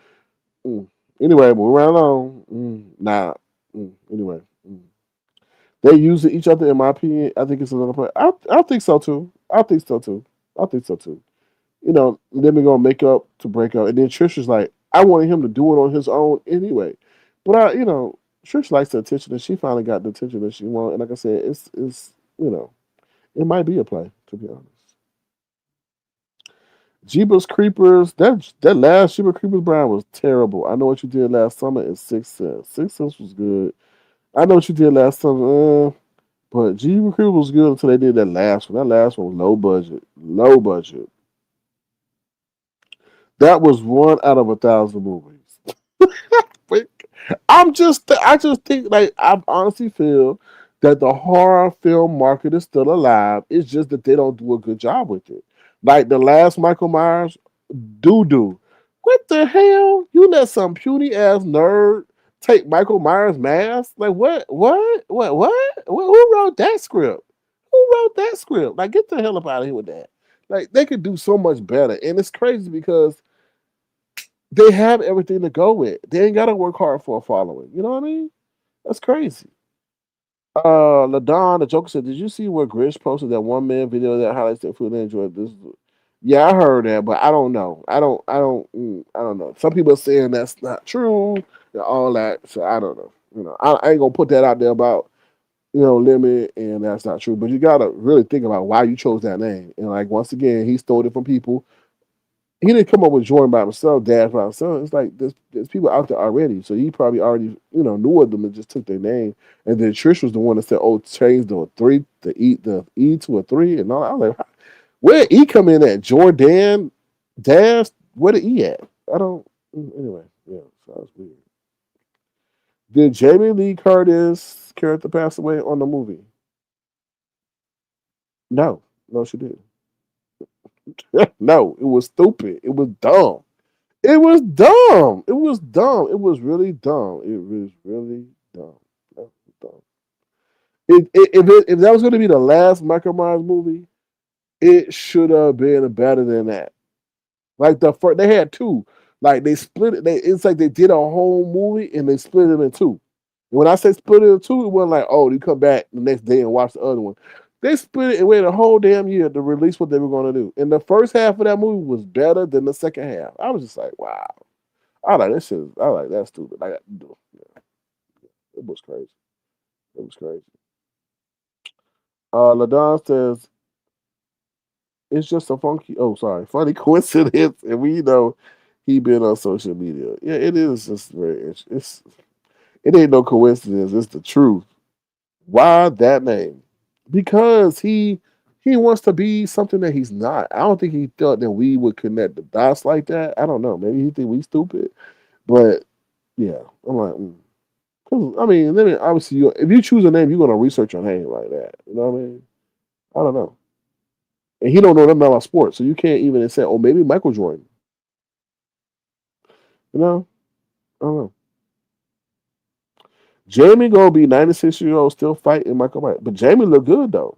anyway, moving right along. Nah. Anyway, they use each other. In my opinion, I think it's another point. I think so too. I think so too. I think so too. Then we're gonna make up to break up. And then Trish was like, I wanted him to do it on his own anyway. But Trish likes the attention, and she finally got the attention that she wanted. And like I said, it's it might be a play, to be honest. Jeepers Creepers, that last Jeepers Creepers Brian was terrible. I know what you did last summer in Sixth Sense. Sixth Sense was good. I know what you did last summer, but Jeepers Creepers was good until they did that last one. That last one was low budget. Low budget. That was one out of 1,000 movies. But I just think like I honestly feel that the horror film market is still alive. It's just that they don't do a good job with it. Like the last Michael Myers, doo doo. What the hell? You let some puny ass nerd take Michael Myers' mask? Like what? Who wrote that script? Who wrote that script? Like get the hell up out of here with that. Like they could do so much better, and it's crazy because they have everything to go with. They ain't got to work hard for a following. You know what I mean? That's crazy. Ladon, the Joker said, "Did you see where Grish posted that one man video that highlights the food they enjoyed this?" Yeah, I heard that, but I don't know. I don't know. Some people are saying that's not true and all that, so I don't know. I ain't gonna put that out there about Lemon, and that's not true. But you gotta really think about why you chose that name. And like once again, he stole it from people. He didn't come up with Jordan by himself, Dash by himself. It's like there's people out there already. So he probably already, knew of them and just took their name. And then Trish was the one that said, "Oh, change the E to a three," and all. I was like, where E come in at? Jordan, Dash, where the E at? I don't. Anyway, yeah, so that was weird. Did Jamie Lee Curtis character pass away on the movie? No, no, she didn't. No, it was stupid. It was dumb. It was dumb. It was dumb. It was really dumb. It was really dumb. That was dumb. If that was going to be the last Michael Myers movie, it should have been better than that. Like the first, they had two. Like they split it. It's like they did a whole movie and they split it in two. And when I say split it in two, it wasn't like, oh, you come back the next day and watch the other one. They split it and waited a whole damn year to release what they were going to do. And the first half of that movie was better than the second half. I was just like, wow. I like this shit. I like that stupid. Like, yeah, it was crazy. It was crazy. Ladon says it's just a funky. Oh, sorry, funny coincidence, and we know he been on social media. Yeah, it is just very. It ain't no coincidence. It's the truth. Why that name? Because he wants to be something that he's not. I don't think he thought that we would connect the dots like that. I don't know. Maybe he think we stupid, but yeah, I'm like. I mean, then obviously, if you choose a name, you're gonna research your name like that. You know what I mean? I don't know. And he don't know nothing about sports, so you can't even say, "Oh, maybe Michael Jordan." You know? I don't know. Jamie gonna be 96 years old still fighting Michael Myers, but Jamie look good though.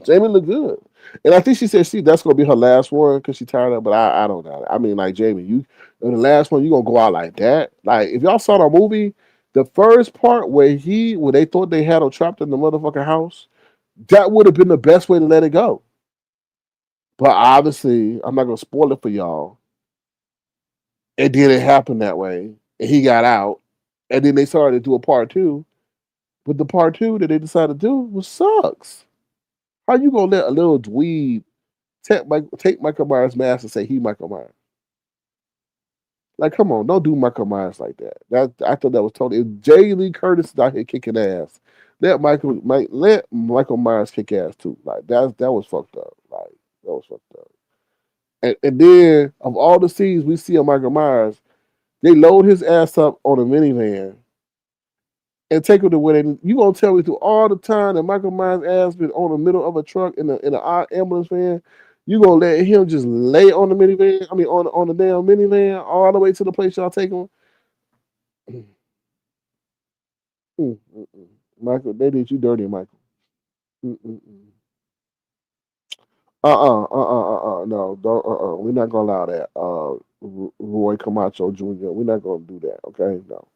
Jamie look good, and I think she said that's gonna be her last one because she tired of it. But I don't know. I mean, like Jamie, you in the last one you gonna go out like that? Like if y'all saw the movie, the first part where they thought they had him trapped in the motherfucking house, that would have been the best way to let it go. But obviously, I'm not gonna spoil it for y'all. It didn't happen that way, and he got out, and then they started to do a part two. But the part two that they decided to do was sucks. How you gonna let a little dweeb take Michael Myers' mask and say he Michael Myers? Like, come on, don't do Michael Myers like that. That I thought that was totally. If Jay Lee Curtis is out here kicking ass, let Michael Myers kick ass too. Like that was fucked up. Like that was fucked up. And then of all the scenes we see of Michael Myers, they load his ass up on a minivan and take him to where they. You gonna tell me through all the time that Michael Myers' ass been on the middle of a truck in an ambulance van? You gonna let him just lay on the minivan? I mean, on the damn minivan all the way to the place y'all take him? Michael, they did you dirty, Michael. Mm-mm-mm. No, don't. We're not gonna allow that. Roy Camacho Jr. We're not gonna do that. Okay, no.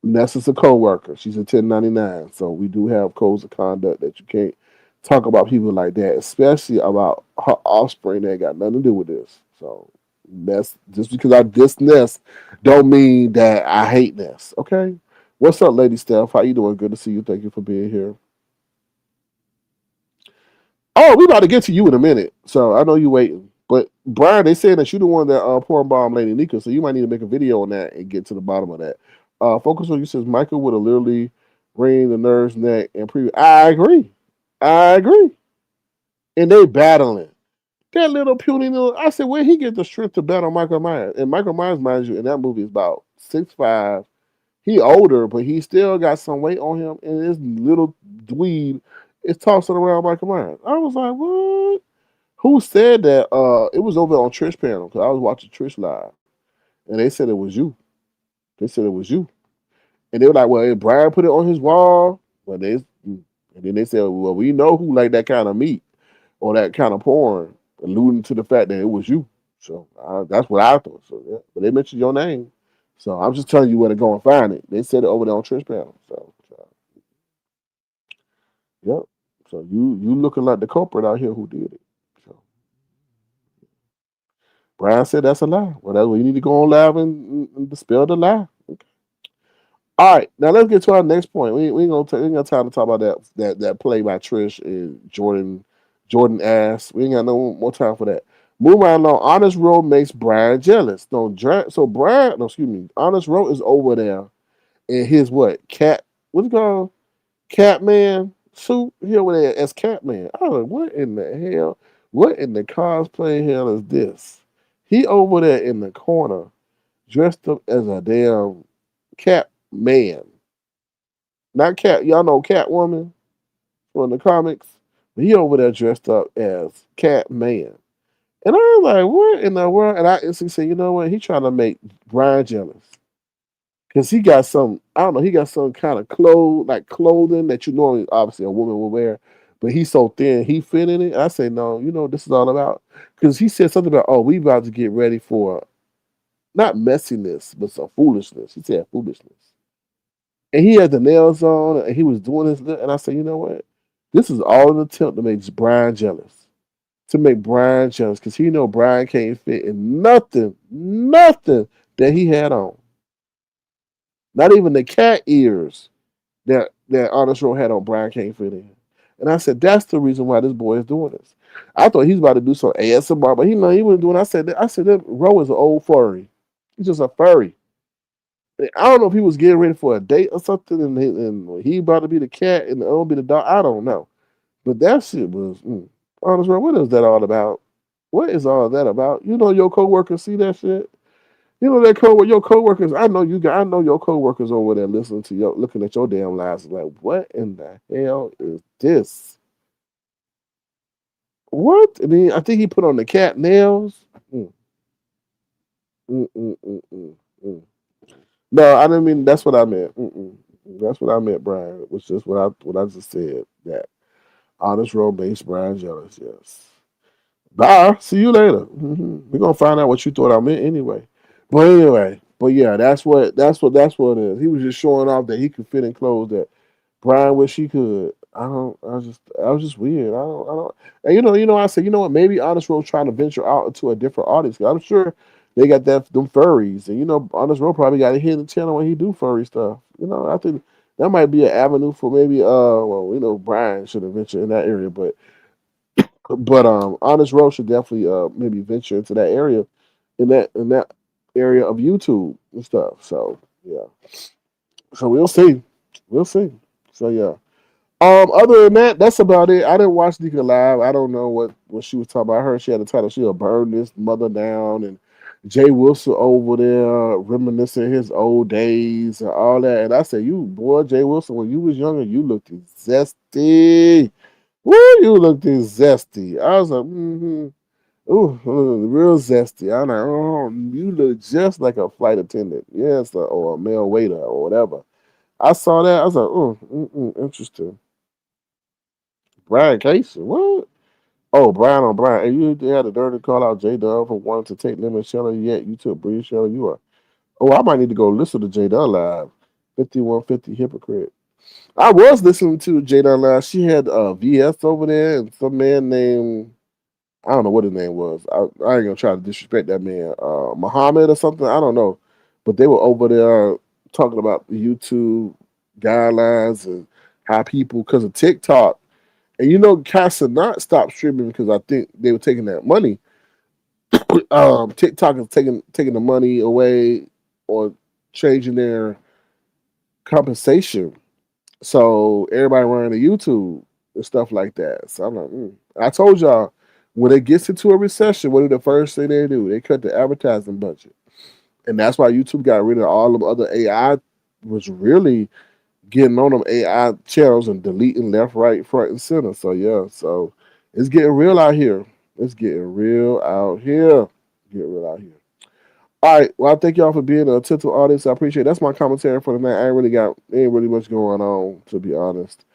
Nessa's a co-worker. She's a 1099, so we do have codes of conduct that you can't talk about people like that, especially about her offspring that ain't got nothing to do with this. So that's just because I diss Ness don't mean that I hate Ness. Okay. What's up, Lady Steph? How you doing? Good to see you. Thank you for being here. Oh, we about to get to you in a minute. So I know you waiting. But Brian, they saying that you the one that porn bomb Lady Nika, so you might need to make a video on that and get to the bottom of that. Focus on you says Michael would have literally wring the nerve's neck and preview. I agree. I agree. And they battling. That little puny little. I said, where he get the strength to battle Michael Myers? And Michael Myers, mind you, in that movie is about 6'5". He older, but he still got some weight on him. And this little dweeb is tossing around Michael Myers. I was like, what? Who said that? It was over on Trish panel because I was watching Trish live, and they said it was you. They said it was you, and they were like, "Well, if Brian put it on his wall, well, and then they said, well, we know who like that kind of meat or that kind of porn, alluding to the fact that it was you." So that's what I thought. So, yeah. But they mentioned your name, so I'm just telling you where to go and find it. They said it over there on Trish panel. So yep. So you looking like the culprit out here who did it. So Brian said that's a lie. Well, that's where you need to go on live and dispel the lie. Okay. All right, now let's get to our next point. We ain't got time to talk about that play by Trish and Jordan ass. We ain't got no more time for that. Moving right along. Honest Road makes Brian jealous. So Brian, no, excuse me. Honest Road is over there in his what? What's it called? Catman suit. He over there as Catman. I was like, what in the hell? What in the cosplay hell is this? He over there in the corner, dressed up as a damn cat man. Not cat, y'all know Catwoman from the comics. But he over there dressed up as Cat Man. And I was like, what in the world? And I instantly said, you know what? He trying to make Brian jealous. Cause he got some, I don't know, he got some kind of clothing that you normally obviously a woman will wear, but he's so thin, he fit in it. I say, no, you know what this is all about? Because he said something about, oh, we about to get ready for not messiness, but some foolishness. He said foolishness. And he had the nails on and he was doing his and I said, you know what? This is all an attempt to make Brian jealous. To make Brian jealous, because he know Brian can't fit in nothing that he had on. Not even the cat ears that Honest Row had on Brian can't fit in. And I said, that's the reason why this boy is doing this. I thought he was about to do some ASMR, but he wasn't doing. I said that Row is an old furry. He's just a furry. I don't know if he was getting ready for a date or something, and he about to be the cat and the other be the dog. I don't know, but that shit was Honest Row. What is that all about? What is all that about? You know your coworkers see that shit. You know that your coworkers. I know you got. I know your coworkers over there listening to your, looking at your damn lives. Like, what in the hell is this? What? And then I think he put on the cat nails. Mm, mm, mm, mm, mm, mm. No, I didn't mean. That's what I meant. Mm-mm. That's what I meant, Brian. It was just what I just said. That honest road makes Brian jealous. Yes. Bye. See you later. We're gonna find out what you thought I meant anyway. But yeah, that's what it is. He was just showing off that he could fit in clothes that Brian wish he could. I was just weird. I don't. And I said, you know what? Maybe Honest Road trying to venture out into a different audience. I'm sure they got them furries, and Honest Road probably got a hidden channel when he do furry stuff. I think that might be an avenue for maybe Brian should have ventured in that area, but Honest Road should definitely maybe venture into that area in that area of YouTube and stuff. So yeah. So we'll see. We'll see. So yeah. Other than that, that's about it. I didn't watch Nika live. I don't know what she was talking about. I heard she had the title she'll burn this mother down, and Jay Wilson over there reminiscing his old days and all that. And I said, you boy, Jay Wilson, when you was younger, you looked zesty. Woo, you looked zesty. I was like, ooh, real zesty. I'm like, oh, you look just like a flight attendant. Yes, or a male waiter or whatever. I saw that. I was like, oh, interesting. Brian Casey, what? Oh, Brian on Brian. And you had the dirty call out J Dub for wanting to take Lemon Shelly, yet you took Briiine Shelly. You are. Oh, I might need to go listen to J Dub live. 5150 Hypocrite. I was listening to Jada last. She had VS over there and some man named I don't know what his name was. I ain't gonna try to disrespect that man, Muhammad or something. I don't know, but they were over there talking about the YouTube guidelines and how people because of TikTok and Casa not stopped streaming because I think they were taking that money. TikTok is taking the money away or changing their compensation. So everybody running to YouTube and stuff like that. So I'm like, I told y'all when it gets into a recession, what are the first thing they do? They cut the advertising budget, and that's why YouTube got rid of all them other AI. Was really getting on them AI channels and deleting left, right, front, and center. So yeah, so it's getting real out here. It's getting real out here. Getting real out here. All right. Well, I thank y'all for being an attentive audience. I appreciate it. That's my commentary for tonight. Ain't really much going on, to be honest.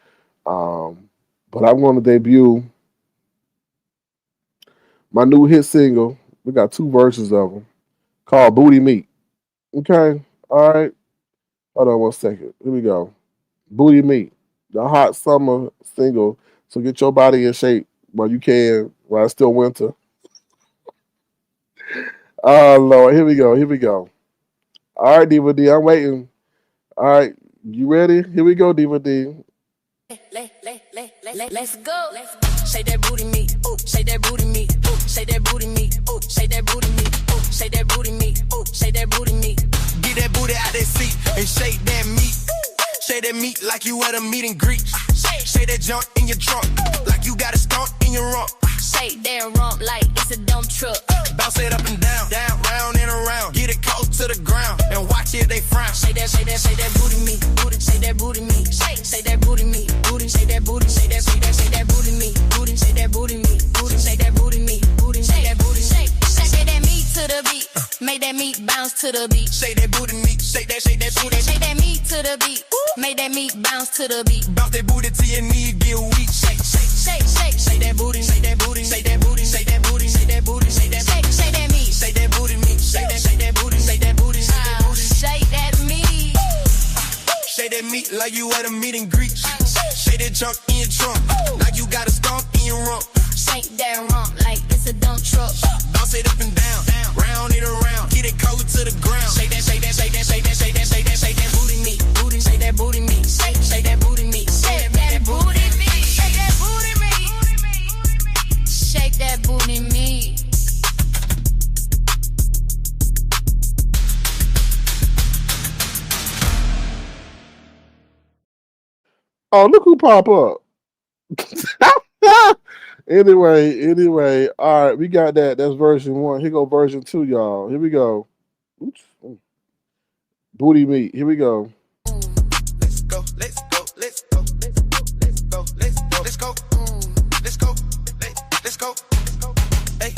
Um, but I'm going to debut my new hit single. We got two verses of them called Booty Meat. Okay. All right. Hold on one second. Here we go. Booty Meat, the hot summer single. So get your body in shape while you can, while it's still winter. Oh, Lord. Here we go. Here we go. All right, Diva D. I'm waiting. All right. You ready? Here we go, Diva D. Let's go. Shake that booty meat. Ooh, shake that booty meat. Ooh, shake that booty meat. Ooh, shake that booty meat. Ooh, shake that booty meat. Ooh, shake that booty meat. Get that booty out that seat and shake that meat. Shake that meat like you at a meet and greet. Shake that junk in your trunk like you got a stump in your rump. Shake that rump like it's a dump truck. Bounce it up and down, down, round and around. Get it close to the ground and watch it, they frown. Shake that booty meat, booty, shake that booty meat, shake that booty meat, booty, shake that booty, shake that booty meat, booty, shake that booty meat, booty, shake that booty meat, booty, shake that booty, shake that meat to the beat, make that meat bounce to the beat. Shake that booty meat, shake that booty, shake that meat to the beat, make that meat bounce to the beat. Bounce that booty till your knee get weak. Shake that booty, shake that booty, shake that booty, shake that booty, shake that booty, shake that meat, shake that booty meat, shake that booty, shake that booty, shake that meat. Shake that meat like you at a meet and greet. Shake that junk in your trunk like you got a stump in your rump. Shake that rump like it's a dump truck. Bounce it up and down, round and around. Get it cold to the ground. Shake that booty meat, booty, shake that booty meat, shake that booty meat, shake that booty meat, shake that booty meat, shake that booty meat. Oh, look who pop up. Anyway, all right, we got that. That's version one. Here go version two, y'all. Here we go. Oops. Booty meat. Here we go. Let's go, let's go, let's go, let's go, let's go, let's go, let's go, let's go, let's go. Hey,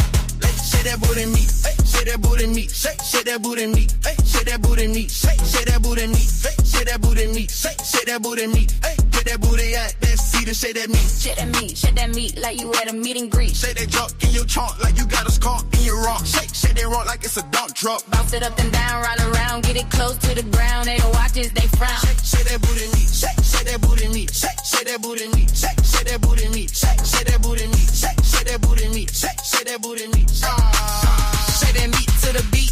shake that booty meat, shake that booty meat, shake that booty meat, shake that booty meat, shake that booty meat, shake that booty meat, shake that booty meat, get that booty out, that seat and shake that meat. Shake that meat like you at a meet and greet. Shake that junk in your trunk like you got a skunk in your rump. Shake that rump like it's a dump truck. Bounce it up and down, roll around, get it close to the ground. They don't watch us, they frown. Shake that booty meat, shake that booty meat, shake that booty meat, shake that booty meat, shake that booty meat, shake that booty meat, shake that booty meat. Shake that meat to the beat,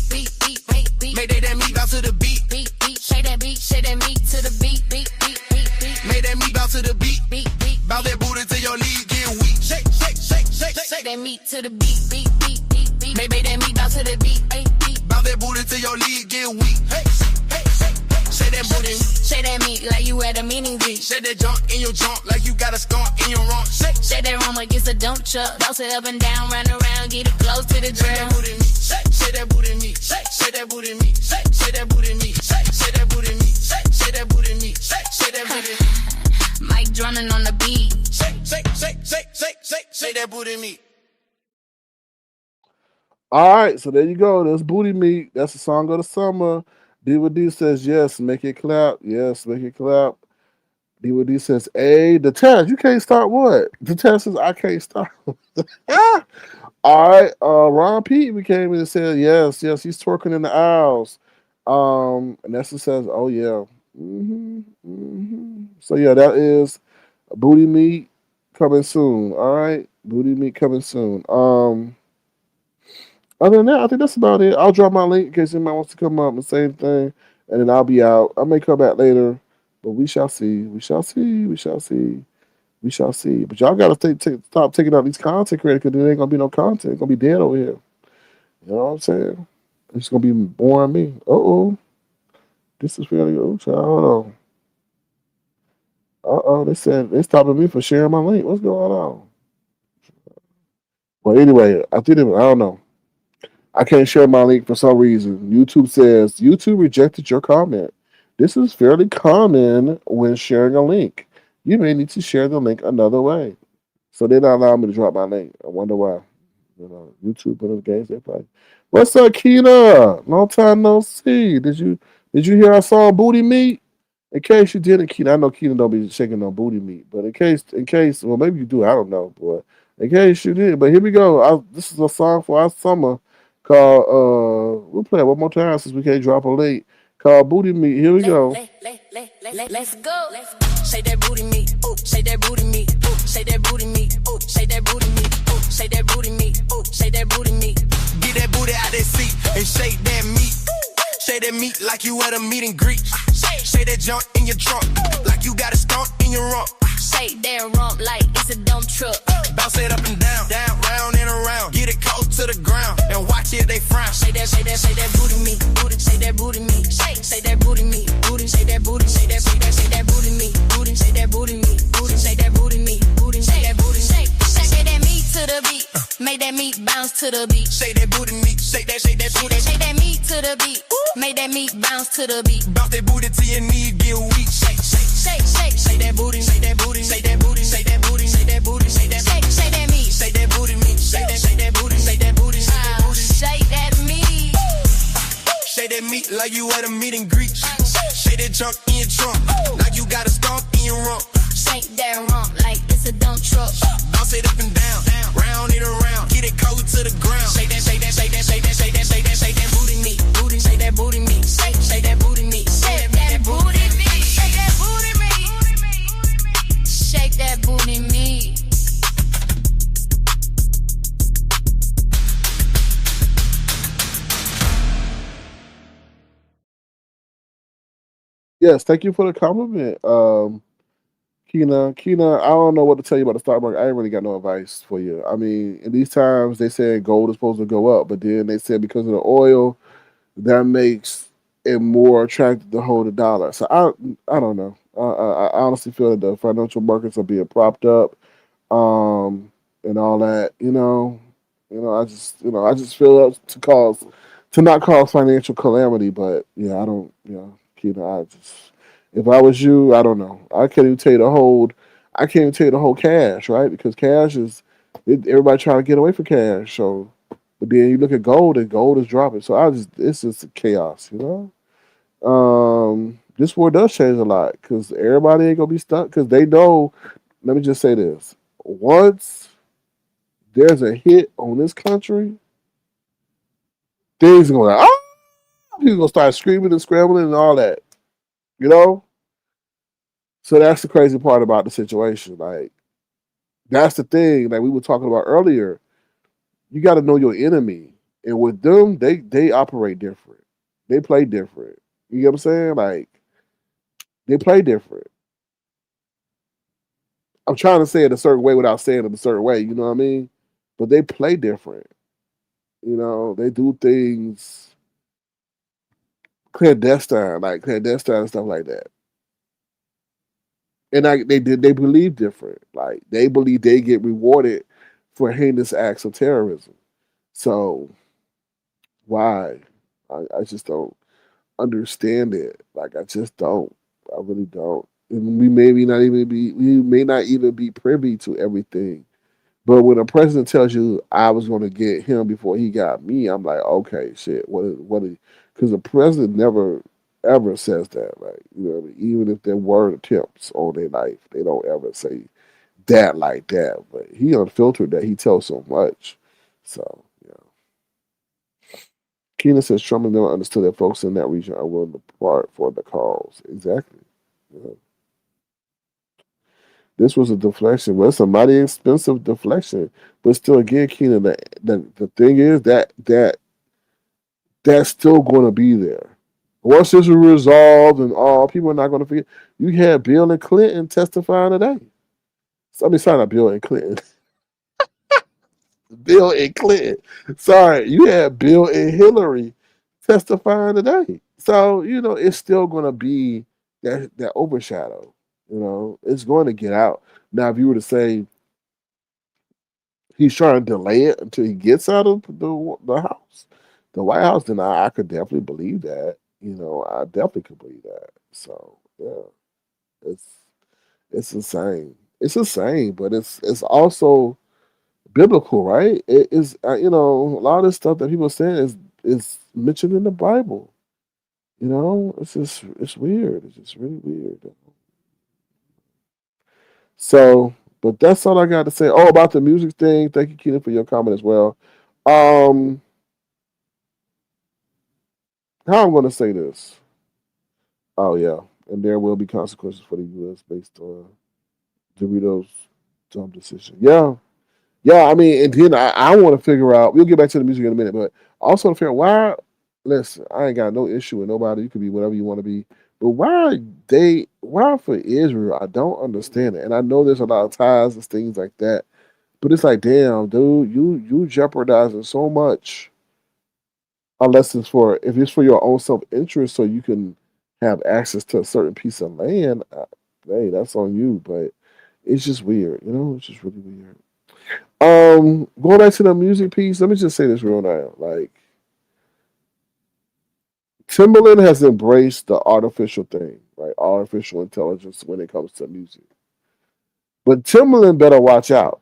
make that meat bounce to the beat, shake that meat to the beat, make that meat bounce to the beat, bounce that booty till your legs get weak. Shake that meat to the beat, make that meat bounce to the beat, bounce that booty till your legs get weak. Shake that booty, shake that meat like you at a meeting greet. Shake that junk in your trunk like you got a skunk in your rump. Shake that rump like it's a dump truck. Bounce it up and down, run around, get it close to the ground. Shake that booty meat, shake that booty meat, shake that booty meat, shake that booty meat, shake that booty meat, shake that booty meat. Mike drumming on the beat. Shake that booty meat. All right, so there you go. That's Booty Meat. That's the song of the summer. Diva D says yes, make it clap. Yes, make it clap. Diva D says, hey, the test. You can't start what? The test is I can't start. All right, Ron P. We came in and said yes, he's twerking in the aisles. And Nessa says, oh yeah. So yeah, that is booty meat coming soon. All right, booty meat coming soon. Other than that, I think that's about it. I'll drop my link in case anybody wants to come up and say anything, and then I'll be out. I may come back later, but we shall see. We shall see. We shall see. We shall see. But y'all gotta stop taking out these content creators because there ain't gonna be no content. It's gonna be dead over here. You know what I'm saying? It's gonna be boring me. This is really child. Hold on. They said they stopping me for sharing my link. What's going on? Well, anyway, I don't know. I can't share my link for some reason. YouTube says YouTube rejected your comment. This is fairly common when sharing a link. You may need to share the link another way. So they're not allowing me to drop my link. I wonder why. You know, YouTube and the games they play. What's up, Keena? Long time no see. Did you hear our song Booty Meat? In case you didn't, Keena, I know Keena don't be shaking no booty meat, but in case, well, maybe you do. I don't know, boy. In case you did, but here we go. This is a song for our summer called. We'll play it one more time since we can't drop a late. Called Booty Meat. Here we go. Let's go. Shake that booty meat. Ooh, shake that booty meat. Ooh, shake that booty meat. Ooh, shake that booty meat. Ooh, shake that booty meat. Ooh, shake that booty meat. Get that booty out that seat and shake that meat. Shake that meat like you at a meet and greet. Shake that junk in your trunk like you got a stomp in your rump. Shake that rump like it's a dump truck. Bounce it up and down, round and around. Get it close to the ground and watch it, they frown. Shake that booty meat, booty, shake that booty meat, shake that booty meat, booty, shake that booty, shake that booty meat, booty, shake that booty meat, booty, shake that booty meat, booty, shake that booty, shake that meat to the beat, make that meat bounce to the beat. Shake that booty meat, shake that booty, shake that meat to the beat, make that meat bounce to the beat. Bounce that booty till your knees get weak. Shake that booty, shake that booty, shake that booty, shake that booty, shake that booty, shake that meat, shake that booty meat, shake that booty, shake that booty, shake that meat. Shake that meat like you at a meet and greet. Shake that junk in your trunk like you got a stomp in your rump. Shake that rump like it's a dump truck. Bounce it up and down, round and around. Get it cold to the ground. Shake that booty meat, booty, shake that booty meat, shake that booty meat, shake that booty meat, shake that booty meat, shake that booty meat. Yes, thank you for the compliment. Keena, I don't know what to tell you about the stock market. I ain't really got no advice for you. I mean, in these times, they said gold is supposed to go up, but then they said because of the oil, that makes it more attractive to hold the dollar. So I don't know. I honestly feel that the financial markets are being propped up, and all that. I just feel that to not cause financial calamity. But yeah, I don't. I just if I was you, I don't know. I can't even tell you to hold. I can't even tell you to hold cash, right? Because cash everybody trying to get away from cash. So, but then you look at gold, and gold is dropping. So it's just chaos. This war does change a lot because everybody ain't gonna be stuck because they know. Let me just say this: once there's a hit on this country, things are gonna people gonna start screaming and scrambling and all that. You know. So that's the crazy part about the situation. Like that's the thing that we were talking about earlier. You got to know your enemy, and with them, they operate different. They play different. You get what I'm saying? Like they play different. I'm trying to say it a certain way without saying it a certain way. You know what I mean? But they play different. They do things clandestine and stuff like that. And they believe different. Like they believe they get rewarded for heinous acts of terrorism. So why? I just don't understand it. Like I just don't. I really don't. And we may not even be privy to everything. But when a president tells you I was going to get him before he got me, I'm like, okay, shit. Because the president never ever says that, like what I mean? Even if there were attempts on their life, they don't ever say that like that. But he unfiltered that he tells so much. So yeah. Keenan says Trump never understood that folks in that region are willing to part for the cause. Exactly. Yeah. This was a deflection. Well, it's a mighty expensive deflection. But still, again, Keenan, the thing is that's still going to be there. Once this is resolved and all, people are not going to forget. You had Bill and Clinton testifying today. I mean, sorry, not Bill and Clinton. Bill and Clinton. Sorry, you had Bill and Hillary testifying today. So, it's still going to be that overshadow. It's going to get out. Now, if you were to say he's trying to delay it until he gets out of the house, the White House, then I could definitely believe that. I definitely could believe that. So, yeah, it's it's insane. It's insane, but it's also biblical, right? It is, a lot of this stuff that people are saying is mentioned in the Bible. It's weird. It's just really weird. So, but that's all I got to say. Oh, about the music thing. Thank you, Keaton, for your comment as well. Um, how I'm going to say this? Oh yeah, and there will be consequences for the U.S. based on Doritos' dumb decision. Yeah, yeah. I mean, and then I want to figure out. We'll get back to the music in a minute, but I also want to figure out why. Listen, I ain't got no issue with nobody. You can be whatever you want to be, but why for Israel? I don't understand it, and I know there's a lot of ties and things like that. But it's like, damn, dude, you jeopardizing so much. Unless if it's for your own self interest, so you can have access to a certain piece of land. Hey, that's on you. But it's just weird, It's just really weird. Going back to the music piece, let me just say this real now. Like, Timberland has embraced the artificial thing, right? Artificial intelligence when it comes to music. But Timberland better watch out.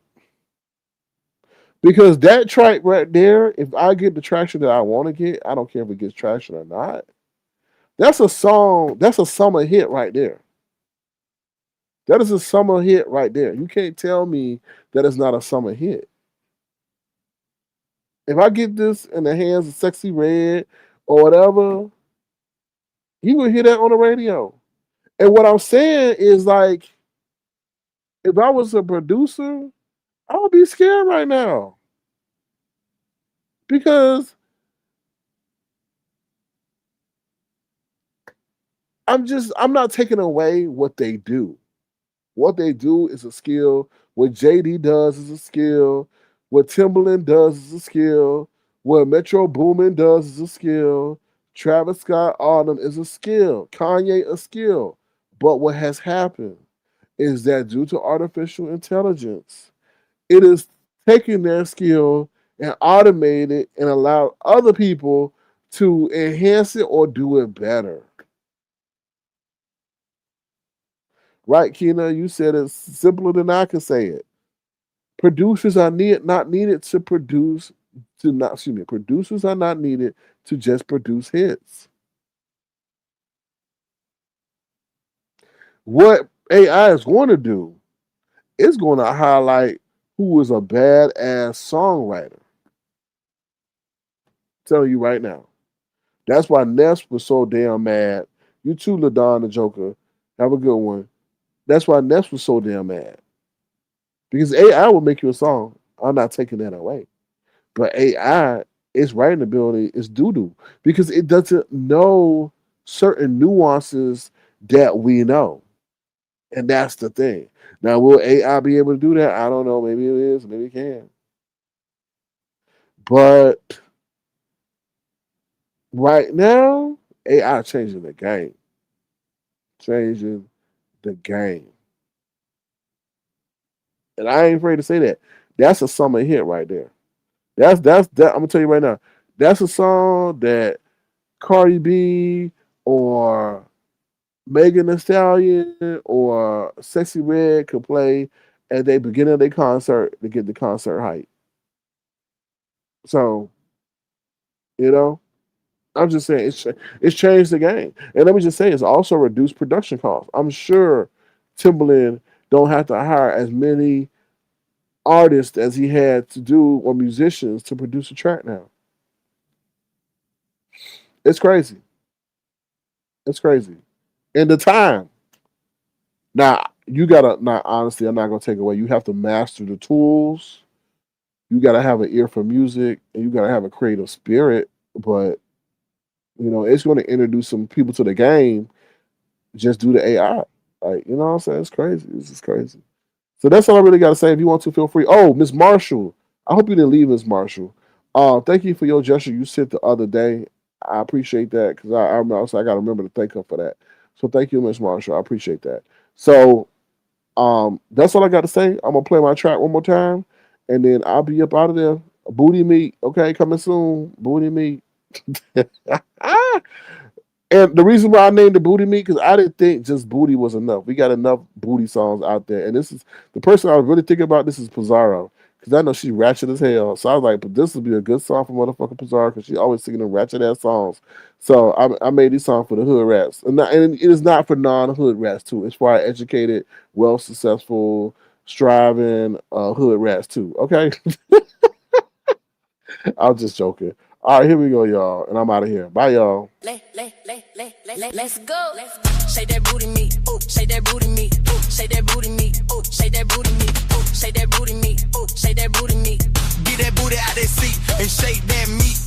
Because that track right there, if I get the traction that I want to get, I don't care if it gets traction or not. That's a song, that's a summer hit right there. That is a summer hit right there. You can't tell me that it's not a summer hit. If I get this in the hands of Sexy Red or whatever, you will hear that on the radio. And what I'm saying is, like, if I was a producer, I would be scared right now. Because I'm not taking away what they do. What they do is a skill. What JD does is a skill. What Timberland does is a skill. What Metro Boomin does is a skill. Travis Scott Autumn is a skill. Kanye a skill. But what has happened is that due to artificial intelligence, it is taking their skill and automate it and allow other people to enhance it or do it better. Right, Kina? You said it's simpler than I can say it. Producers are not needed to produce to not excuse me. Producers are not needed to just produce hits. What AI is going to do is going to highlight who is a badass songwriter. I'm telling you right now. That's why Ness was so damn mad. You too, LaDon the Joker. Have a good one. That's why Ness was so damn mad. Because AI will make you a song. I'm not taking that away. But AI, its writing ability is doo doo because it doesn't know certain nuances that we know. And that's the thing. Now, will AI be able to do that? I don't know. Maybe it is. Maybe it can. But right now, AI changing the game. Changing the game. And I ain't afraid to say that. That's a summer hit right there. That. I'm gonna tell you right now. That's a song that Cardi B or Megan Thee Stallion or Sexy Red could play at the beginning of their concert to get the concert hype. So, you know, I'm just saying it's changed the game. And let me just say it's also reduced production costs. I'm sure Timberland don't have to hire as many artists as he had to do or musicians to produce a track now. It's crazy. It's crazy. And the time. Now you gotta. Now honestly, I'm not gonna take away. You have to master the tools. You gotta have an ear for music, and you gotta have a creative spirit. But it's going to introduce some people to the game just due to AI. Like, you know what I'm saying? It's crazy. This is crazy. So that's all I really got to say. If you want to, feel free. Oh, Miss Marshall. I hope you didn't leave, Miss Marshall. Thank you for your gesture you sent the other day. I appreciate that because I got to remember to thank her for that. So thank you, Miss Marshall. I appreciate that. So that's all I got to say. I'm gonna play my track one more time, and then I'll be up out of there. Booty meat, okay, coming soon. Booty meat. And the reason why I named it Booty Meat because I didn't think just booty was enough. We got enough booty songs out there, and this is the person I was really thinking about. This is Pizarro because I know she's ratchet as hell. So I was like, but this would be a good song for motherfucking Pizarro because she always singing them ratchet ass songs. So I made this song for the hood rats, and it is not for non hood rats too. It's for our educated, well successful, striving hood rats too. Okay, I was just joking. All right, here we go, y'all, and I'm out of here. Bye, y'all. Let's go. Shake that booty meat, ooh, shake that booty meat, ooh, shake that booty meat, ooh, shake that booty meat, ooh, shake that booty meat, ooh, shake that booty meat. Get that booty out that seat and shake that meat.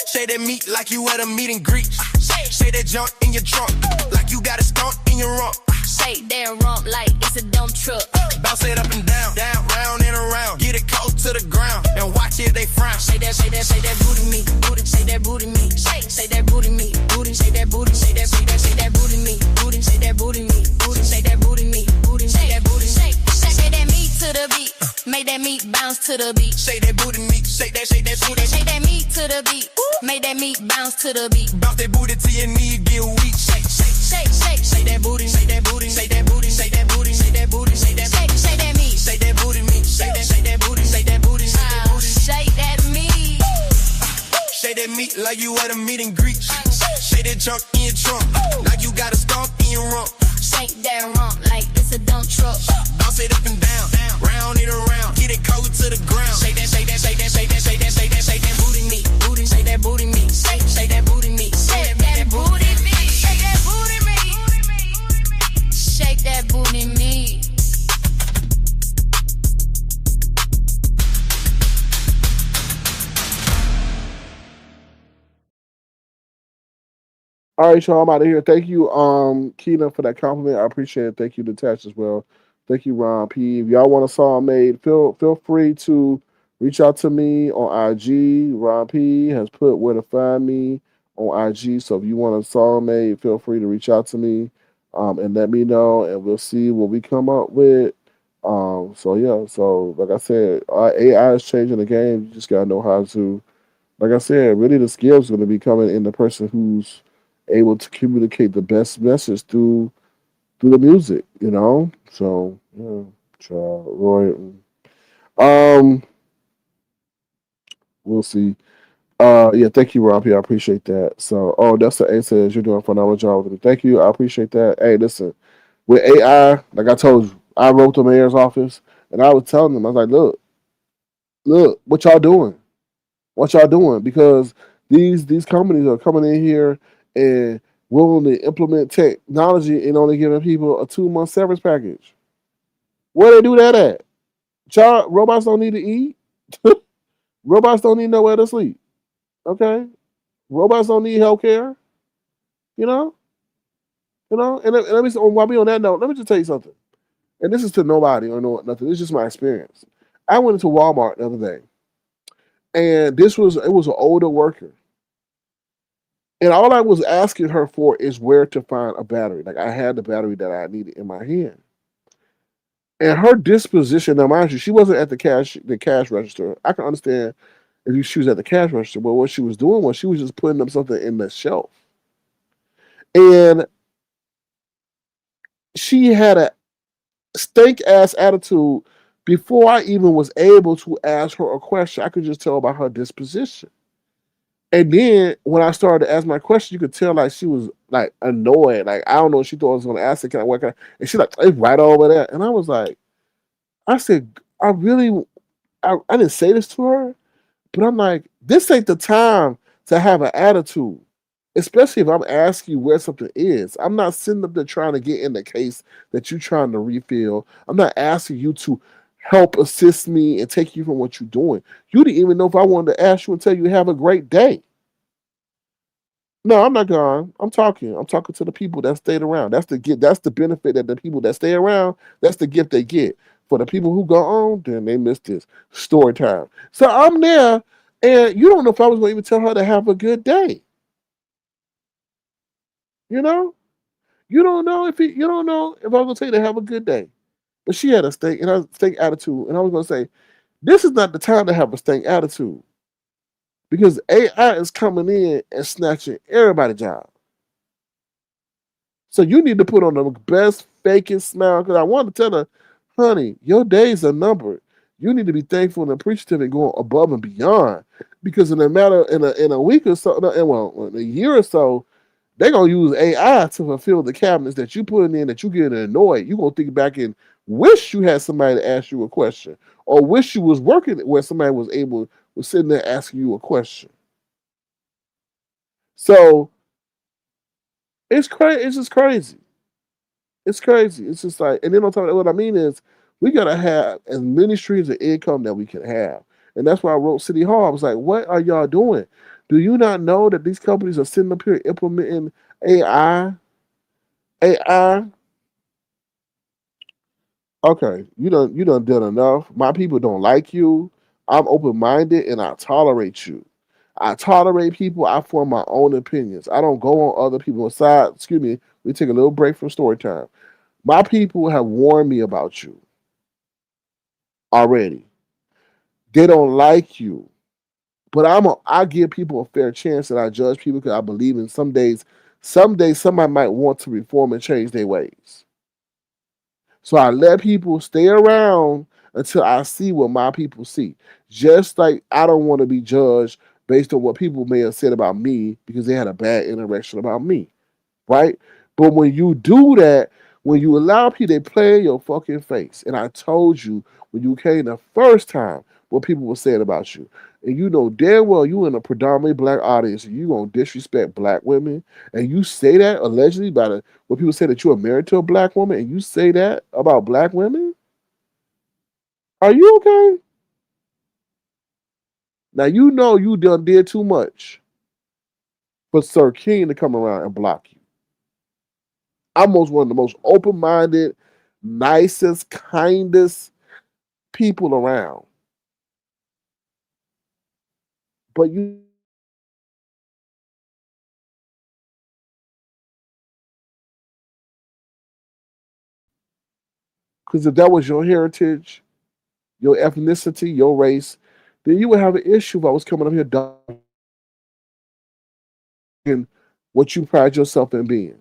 Shake that meat like you at a meet and greet. Shake that junk in your trunk like you got a skunk in your rump. Shake that rump like it's a dump truck. Bounce it up and down, down, round and around. Get it close to the ground and watch it, they frown. Shake that booty meat, booty, shake that booty meat, shake that booty meat, booty, shake that booty, shake that booty meat, booty, shake that booty meat, booty, shake that booty meat, booty, shake that booty, shake that meat to the beat, make that meat bounce to the beat. Shake that booty meat, shake that booty, shake that meat to the beat, make that meat bounce to the beat. Bounce that booty till your knees get weak. Shake that booty, shake that booty, shake that booty, shake that booty, shake that booty, shake that meat, shake that booty meat, shake that booty, shake that booty, shake that booty, shake that meat. Shake that meat like you at a meet and greet. Shake that junk in your trunk like you got a skunk in your rump. Shake that rump like it's a dump truck. Bounce it up and down, round and around. Get it cold to the ground. Shake that booty meat, booty, shake that booty meat, shake that booty meat, shake that booty meat, shake that booty meat, shake that booty meat. All right, y'all. I'm out of here. Thank you, Keena, for that compliment. I appreciate it. Thank you, Detached, as well. Thank you, Ron P. If y'all want a song made, feel free to reach out to me on IG. Ron P has put where to find me on IG. So if you want a song made, feel free to reach out to me and let me know, and we'll see what we come up with. So yeah. So like I said, AI is changing the game. You just gotta know how to. Like I said, really the skills going to be coming in the person who's able to communicate the best message through the music, So yeah, child, Roy. Um, we'll see. Yeah, thank you, Robbie. I appreciate that. So, that's the A says you're doing a phenomenal job with it. Thank you. I appreciate that. Hey, listen, with AI, like I told you, I wrote the mayor's office and I was telling them, I was like, look, what y'all doing? What y'all doing? Because these companies are coming in here and willing to implement technology and only giving people a 2-month severance package. Where they do that at? Child, robots don't need to eat. Robots don't need nowhere to sleep. Okay, robots don't need health care. You know, and let me while we on that note, let me just tell you something. And this is to nobody or no nothing. This is just my experience. I went into Walmart the other day, and it was an older worker. And all I was asking her for is where to find a battery. Like I had the battery that I needed in my hand. And her disposition, now mind you, she wasn't at the cash register. I can understand if she was at the cash register, but what she was doing was she was just putting up something in the shelf. And she had a stank ass attitude before I even was able to ask her a question. I could just tell by her disposition. And then when I started to ask my question, you could tell like she was like annoyed. Like I don't know, she thought I was gonna ask her, can I work out? And she's like, it's right over there. And I was like, I said, I didn't say this to her, but I'm like, this ain't the time to have an attitude. Especially if I'm asking you where something is. I'm not sitting up there trying to get in the case that you're trying to refill. I'm not asking you to help assist me and take you from what you're doing. You didn't even know if I wanted to ask you and tell you have a great day. No, I'm not gone. I'm talking. I'm talking to the people that stayed around. That's the gift. That's the benefit that the people that stay around. That's the gift they get. For the people who go on, then they miss this story time. So I'm there, and you don't know if I was going to even tell her to have a good day. You know, you don't know if you don't know if I was going to tell you to have a good day. But she had a stink attitude, and I was going to say, this is not the time to have a stink attitude because AI is coming in and snatching everybody's job. So you need to put on the best fakest smile because I want to tell her, honey, your days are numbered. You need to be thankful and appreciative and going above and beyond. Because in a matter in a week or so, well, in a year or so, they're gonna use AI to fulfill the cabinets that you put in that you getting annoyed. You gonna think back and wish you had somebody to ask you a question, or wish you was working where somebody was sitting there asking you a question. So it's crazy. It's just crazy. It's crazy. It's just like, and then on top of that, what I mean is, we gotta have as many streams of income that we can have, and that's why I wrote City Hall. I was like, what are y'all doing? Do you not know that these companies are sitting up here implementing AI? AI. Okay, you done done enough. My people don't like you. I'm open minded and I tolerate you. I tolerate people. I form my own opinions. I don't go on other people's side. Excuse me. We take a little break from story time. My people have warned me about you already. They don't like you. But I give people a fair chance and I judge people because I believe in some days somebody might want to reform and change their ways. So I let people stay around until I see what my people see. Just like I don't want to be judged based on what people may have said about me because they had a bad interaction about me, right? But when you do that, when you allow people to play in your fucking face, and I told you when you came the first time what people were saying about you, and you know damn well you in a predominantly black audience, and you gonna disrespect black women, and you say that allegedly by the when people say that you are married to a black woman, and you say that about black women, are you okay? Now you know you done did too much for Sir King to come around and block you. I'm most one of the most open minded, nicest, kindest people around. But you because if that was your heritage, your ethnicity, your race, then you would have an issue if I was coming up here dogging what you pride yourself in being.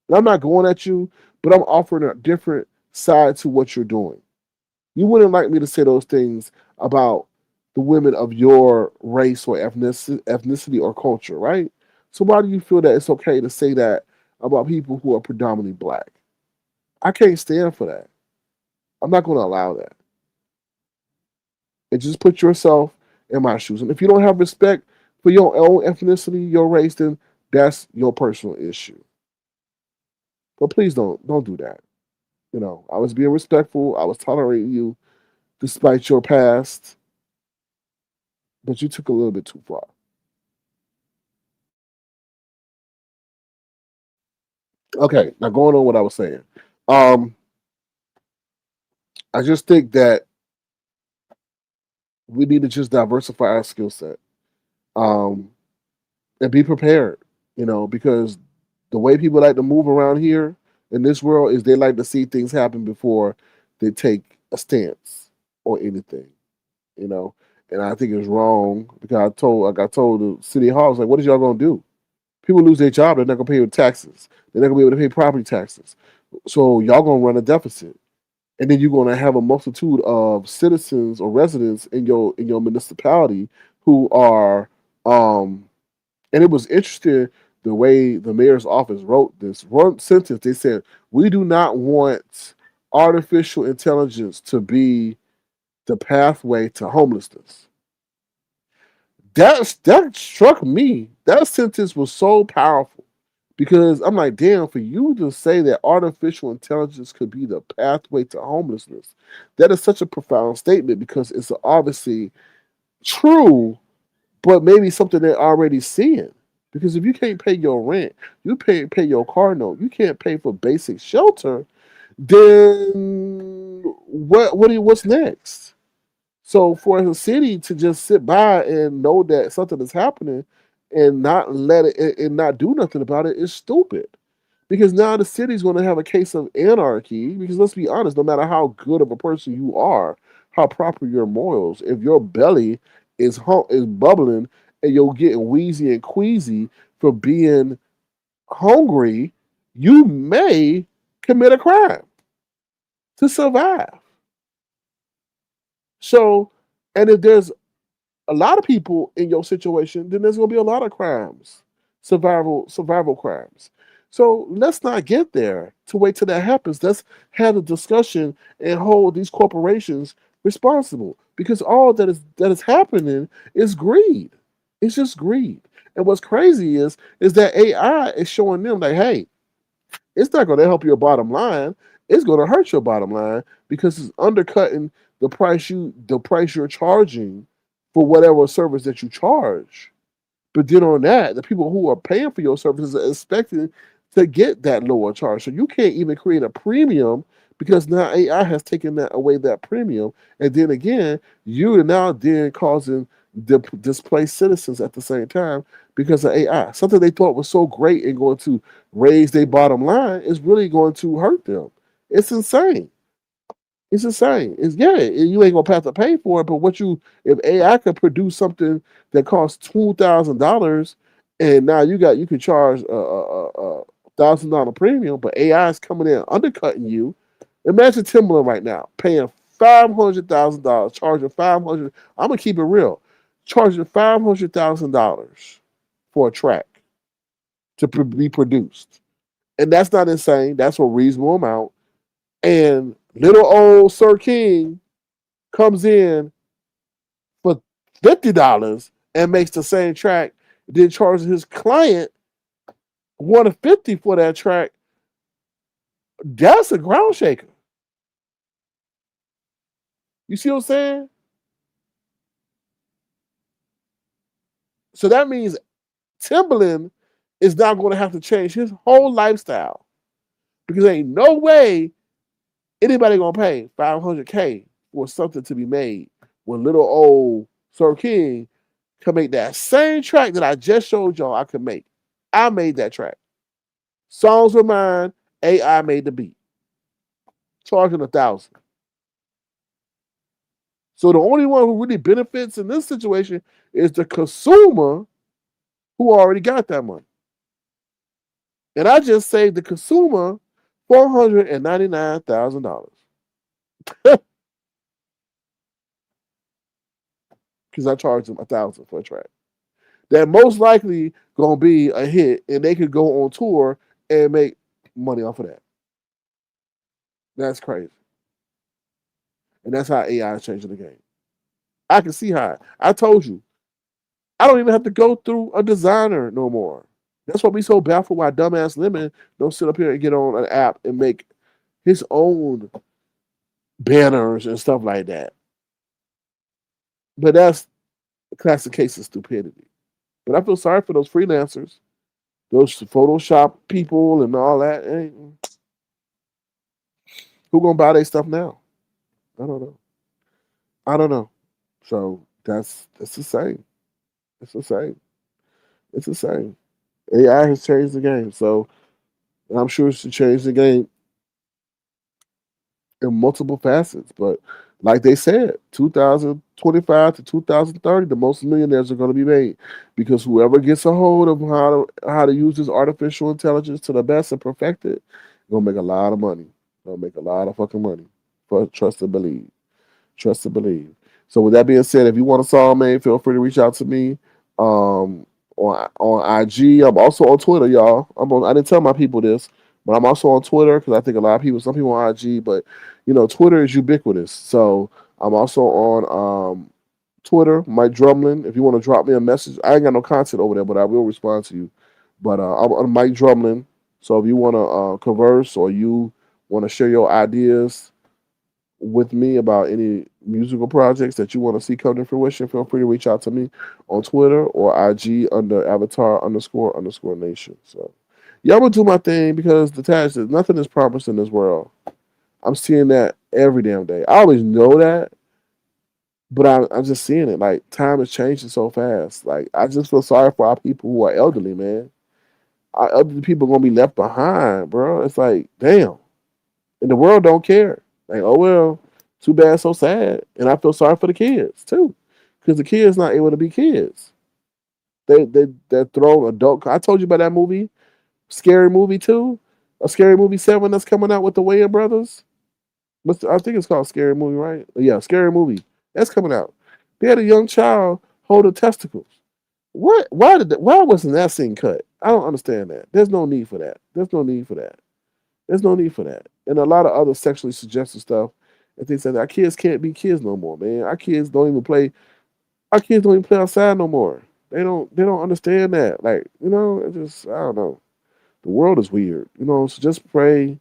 And I'm not going at you, but I'm offering a different side to what you're doing. You wouldn't like me to say those things about the women of your race or ethnicity or culture, right? So why do you feel that it's okay to say that about people who are predominantly black? I can't stand for that. I'm not going to allow that. And just put yourself in my shoes. And if you don't have respect for your own ethnicity, your race, then that's your personal issue. But please don't do that. You know, I was being respectful. I was tolerating you despite your past, but you took a little bit too far. Okay, now going on what I was saying. Um, I just think that we need to just diversify our skill set. Um, and be prepared, because the way people like to move around here in this world is they like to see things happen before they take a stance or anything, you know. And I think it's wrong because I got told the city hall, I was like, what is y'all gonna do? People lose their job, they're not gonna pay taxes. They're not gonna be able to pay property taxes. So y'all gonna run a deficit. And then you're gonna have a multitude of citizens or residents in your municipality who are and it was interesting the way the mayor's office wrote this one sentence. They said, we do not want artificial intelligence to be the pathway to homelessness. That struck me. That sentence was so powerful because I'm like, damn, for you to say that artificial intelligence could be the pathway to homelessness, that is such a profound statement because it's obviously true, but maybe something they're already seeing. Because if you can't pay your rent, you pay your car note, you can't pay for basic shelter, then what's next? So for a city to just sit by and know that something is happening and not let it and not do nothing about it is stupid. Because now the city's going to have a case of anarchy. Because let's be honest, no matter how good of a person you are, how proper your morals, if your belly is bubbling and you're getting wheezy and queasy for being hungry, you may commit a crime to survive. So, and if there's a lot of people in your situation, then there's going to be a lot of crimes, survival crimes. So let's not get there to wait till that happens. Let's have a discussion and hold these corporations responsible because all that is happening is greed. It's just greed. And what's crazy is that AI is showing them like, hey, it's not going to help your bottom line. It's going to hurt your bottom line because it's undercutting the price you're charging for whatever service that you charge. But then on that, the people who are paying for your services are expecting to get that lower charge. So you can't even create a premium because now AI has taken that away that premium. And then again, you are now then causing displaced citizens at the same time because of AI. Something they thought was so great and going to raise their bottom line is really going to hurt them. It's insane. It's insane. It's yeah, you ain't gonna have to pay for it. But if AI could produce something that costs $2,000, and now you can charge a $1,000 premium, but AI is coming in undercutting you. Imagine Timberland right now paying $500,000, charging 500. I'm gonna keep it real, charging $500,000 for a track to be produced, and that's not insane. That's a reasonable amount. And little old Sir King comes in for $50 and makes the same track, then charges his client 150 for that track. That's a ground shaker. You see what I'm saying? So that means Timberland is now going to have to change his whole lifestyle because there ain't no way anybody gonna pay $500K for something to be made when little old Sir King can make that same track that I just showed y'all I could make. I made that track. Songs were mine. AI made the beat. Charging 1,000. So the only one who really benefits in this situation is the consumer who already got that money. And I just saved the consumer $499,000 because I charged them 1,000 for a track. That most likely gonna be a hit, and they could go on tour and make money off of that. That's crazy, and that's how AI is changing the game. I can see how. I told you, I don't even have to go through a designer no more. That's why we so baffled why dumbass Lemon don't sit up here and get on an app and make his own banners and stuff like that. But that's a classic case of stupidity. But I feel sorry for those freelancers, those Photoshop people, and all that. Hey, who gonna buy their stuff now? I don't know. I don't know. So that's the same. It's the same. It's the same. AI has changed the game. So I'm sure it's to change the game in multiple facets. But like they said, 2025 to 2030, the most millionaires are going to be made because whoever gets a hold of how to use this artificial intelligence to the best and perfect it, gonna make a lot of money. Gonna make a lot of fucking money. For trust and believe. Trust and believe. So with that being said, if you want a song, man, feel free to reach out to me. On IG. I'm also on Twitter, y'all. I didn't tell my people this, but I'm also on Twitter because I think a lot of people, some people on IG, but Twitter is ubiquitous. So I'm also on Twitter, Mike Drumlin. If you want to drop me a message, I ain't got no content over there, but I will respond to you. But I'm on Mike Drumlin. So if you want to converse or you want to share your ideas with me about any musical projects that you want to see come to fruition, feel free to reach out to me on Twitter or IG under avatar underscore nation. So yeah, I'm gonna do my thing because the task is nothing is promised in this world. I'm seeing that every damn day. I always know that, but I'm just seeing it. Like time is changing so fast. Like I just feel sorry for our people who are elderly, man. Our elderly people are gonna be left behind, bro. It's like, damn. And the world don't care. Like, oh well, too bad, so sad. And I feel sorry for the kids too, because the kids not able to be kids. They're thrown adult. I told you about that movie, Scary Movie 2, a Scary Movie 7 that's coming out with the Wayans brothers. I think it's called Scary Movie, right? Yeah, Scary Movie. That's coming out. They had a young child holding testicles. What? Why wasn't that scene cut? I don't understand that. There's no need for that. There's no need for that. There's no need for that. And a lot of other sexually suggestive stuff and things like that. Our kids can't be kids no more, man. Our kids don't even play. Our kids don't even play outside no more. They don't. They don't understand that. Like it just. I don't know. The world is weird. So just pray.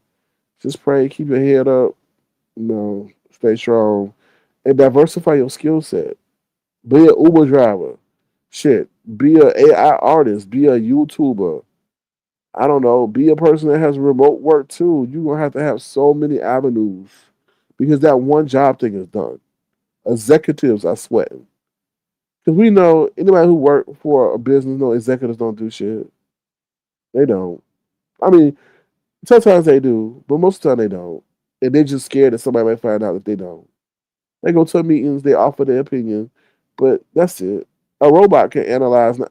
Just pray. Keep your head up. Stay strong and diversify your skill set. Be an Uber driver. Shit. Be a AI artist. Be a YouTuber. I don't know. Be a person that has remote work too. You're gonna have to have so many avenues because that one job thing is done. Executives are sweating because we know anybody who work for a business know executives don't do shit. They don't. I mean, sometimes they do, but most of the time they don't, and they're just scared that somebody might find out that they don't. They go to meetings, they offer their opinion, but that's it. A robot can analyze. The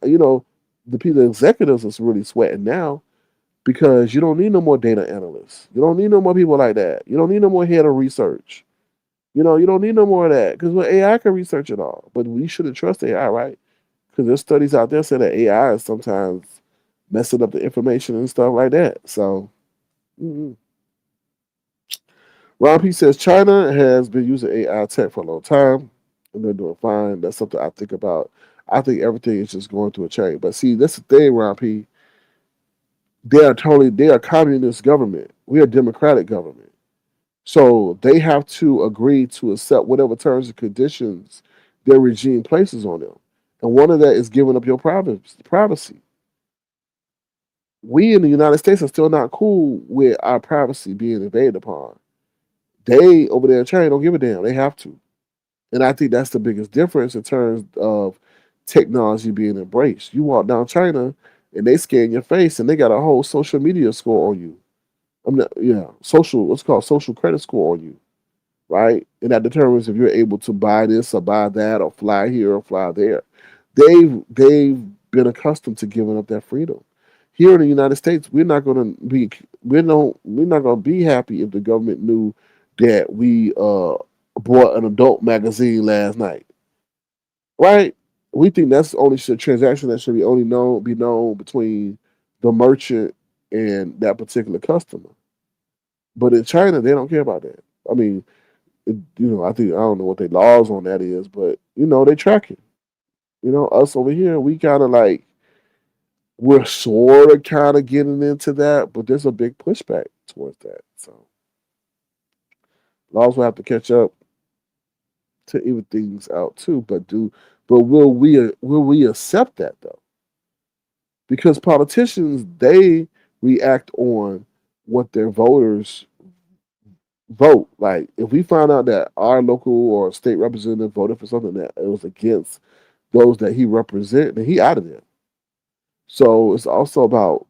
people, the executives are really sweating now because you don't need no more data analysts. You don't need no more people like that. You don't need no more head of research. You don't need no more of that because AI can research it all. But we shouldn't trust AI, right? Because there's studies out there saying that AI is sometimes messing up the information and stuff like that. So, mm-mm. Ron P says China has been using AI tech for a long time, and they're doing fine. That's something I think about. I think everything is just going through a change. But see, that's the thing, Ron P. They are a communist government. We are a democratic government. So they have to agree to accept whatever terms and conditions their regime places on them. And one of that is giving up your privacy. We in the United States are still not cool with our privacy being invaded upon. They over there in China don't give a damn. They have to. And I think that's the biggest difference in terms of technology being embraced. You walk down China and they scan your face and they got a whole social media score on you. What's called social credit score on you, right? And that determines if you're able to buy this or buy that or fly here or fly there. They've been accustomed to giving up that freedom. Here in the United States, we're not gonna be happy if the government knew that we bought an adult magazine last night, right? We think that's only a transaction that should be known between the merchant and that particular customer. But in China, they don't care about that. I mean, I don't know what their laws on that is, but they track it. Us over here, we kind of like we're sort of kind of getting into that, but there's a big pushback towards that. So laws will have to catch up to even things out too. But will we accept that though? Because politicians they react on what their voters vote. Like if we find out that our local or state representative voted for something that it was against those that he represent, then he out of there. So it's also about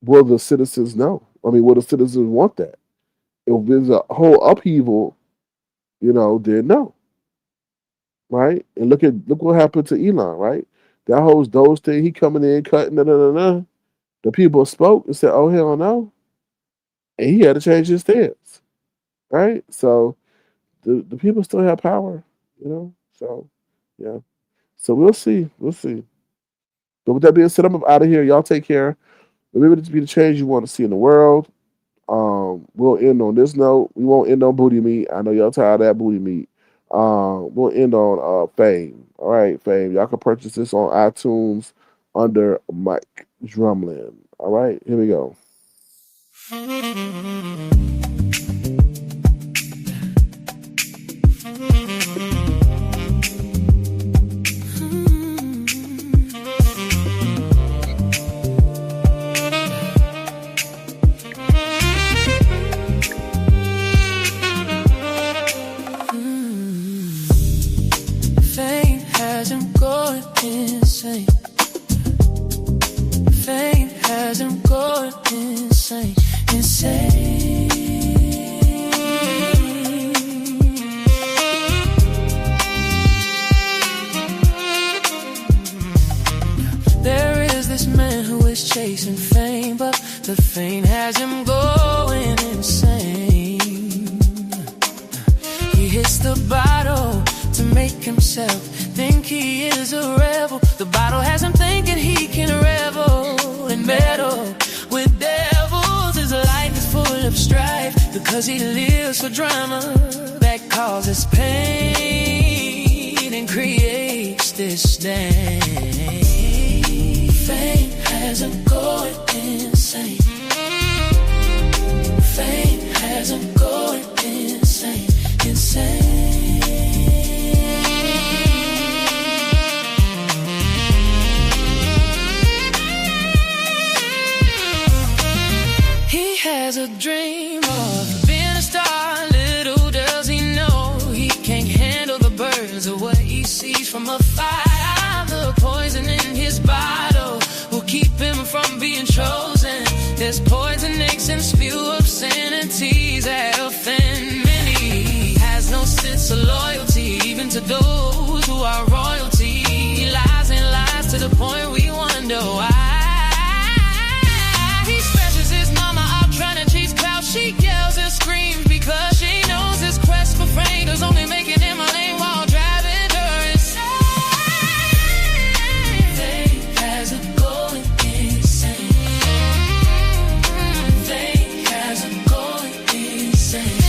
will the citizens know? I mean, will the citizens want that? If there's a whole upheaval, then no, right? And look what happened to Elon, right? That whole those thing, he coming in cutting, the people spoke and said, "Oh hell no," and he had to change his stance, right? So the people still have power, So yeah, so we'll see, we'll see. But with that being said, I'm out of here. Y'all take care. Remember to be the change you want to see in the world. We'll end on this note. We won't end on booty meat. I know y'all tired of that booty meat. We'll end on Fame. All right, Fame. Y'all can purchase this on iTunes under Mike Drumlin. All right, here we go. Fame has him going insane. Fame has him going insane, insane. There is this man who is chasing fame, but the fame has him going insane. He hits the bottle to make himself think he is a rebel. The bottle has him thinking he can revel and meddle with devils. His life is full of strife because he lives for drama that causes pain and creates disdain. Fame has him going insane. Fame has him going insane, insane. He has a dream of being a star. Little does he know he can't handle the burdens of what he sees from afar. The poison in his bottle will keep him from being chosen. There's poison eggs and spew obscenities that offend many. He has no sense of loyalty, even to those who are royalty. He lies and lies to the point we wonder why. He stresses his mama out trying to chase clout. She yells and screams because she knows his quest for fame is only making him a lame while driving her insane. Fame has him going insane. Fame has him going insane.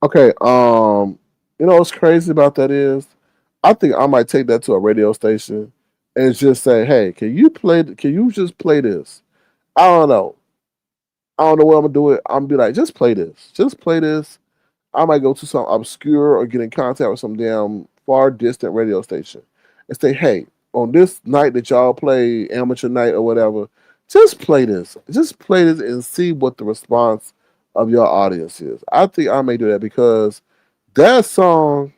Okay, you know what's crazy about that is, I think I might take that to a radio station and just say, "Hey, can you play? Can you just play this?" I don't know. I don't know what I'm gonna do. I'm gonna be like, "Just play this. Just play this." I might go to some obscure or get in contact with some damn far distant radio station and say, hey, on this night that y'all play amateur night or whatever, just play this. Just play this and see what the response of your audience is. I think I may do that because that song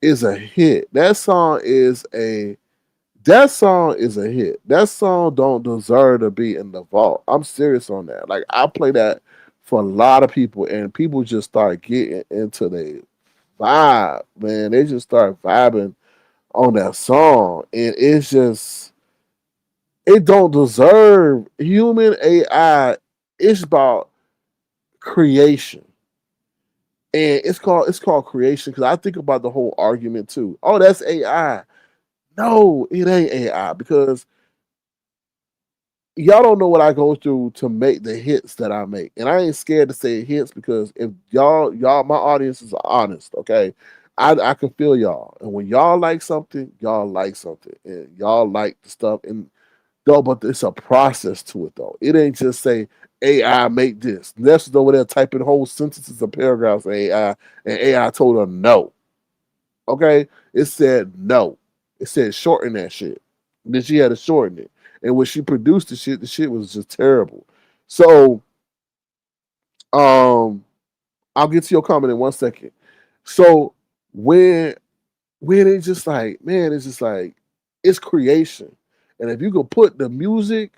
is a hit. That song is a hit. That song don't deserve to be in the vault. I'm serious on that. Like I play that for a lot of people, and people just start getting into the vibe, man. They just start vibing on that song, and it don't deserve human AI. It's about creation, and it's called creation because I think about the whole argument too. Oh, that's AI. No, it ain't AI because y'all don't know what I go through to make the hits that I make. And I ain't scared to say hits because if y'all my audience is honest, okay? I can feel y'all. And when y'all like something, y'all like something. And y'all like the stuff and though, but it's a process to it though. It ain't just say AI make this. Ness is over there typing whole sentences and paragraphs of AI and AI told her no. Okay? It said no. It said shorten that shit. Then she had to shorten it. And when she produced the shit was just terrible. So, um, I'll get to your comment in 1 second. So when it's just like, man, it's just like it's creation. And if you could put the music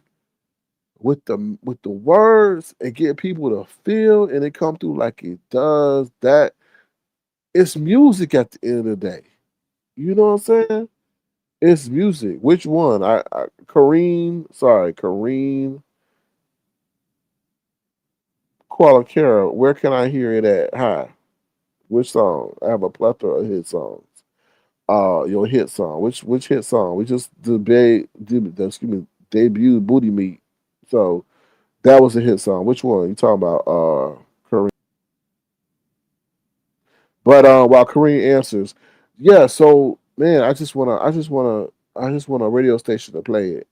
with the words and get people to feel and it come through like it does, that it's music at the end of the day. You know what I'm saying? It's music. Which one? Kareen Qualacera. Where can I hear it at? Hi. Which song? I have a plethora of hit songs. Your hit song. Which hit song? We just debuted Booty Meat. So that was a hit song. Which one? You talking about Kareem. But while Kareem answers, yeah, so man, I just want a radio station to play it.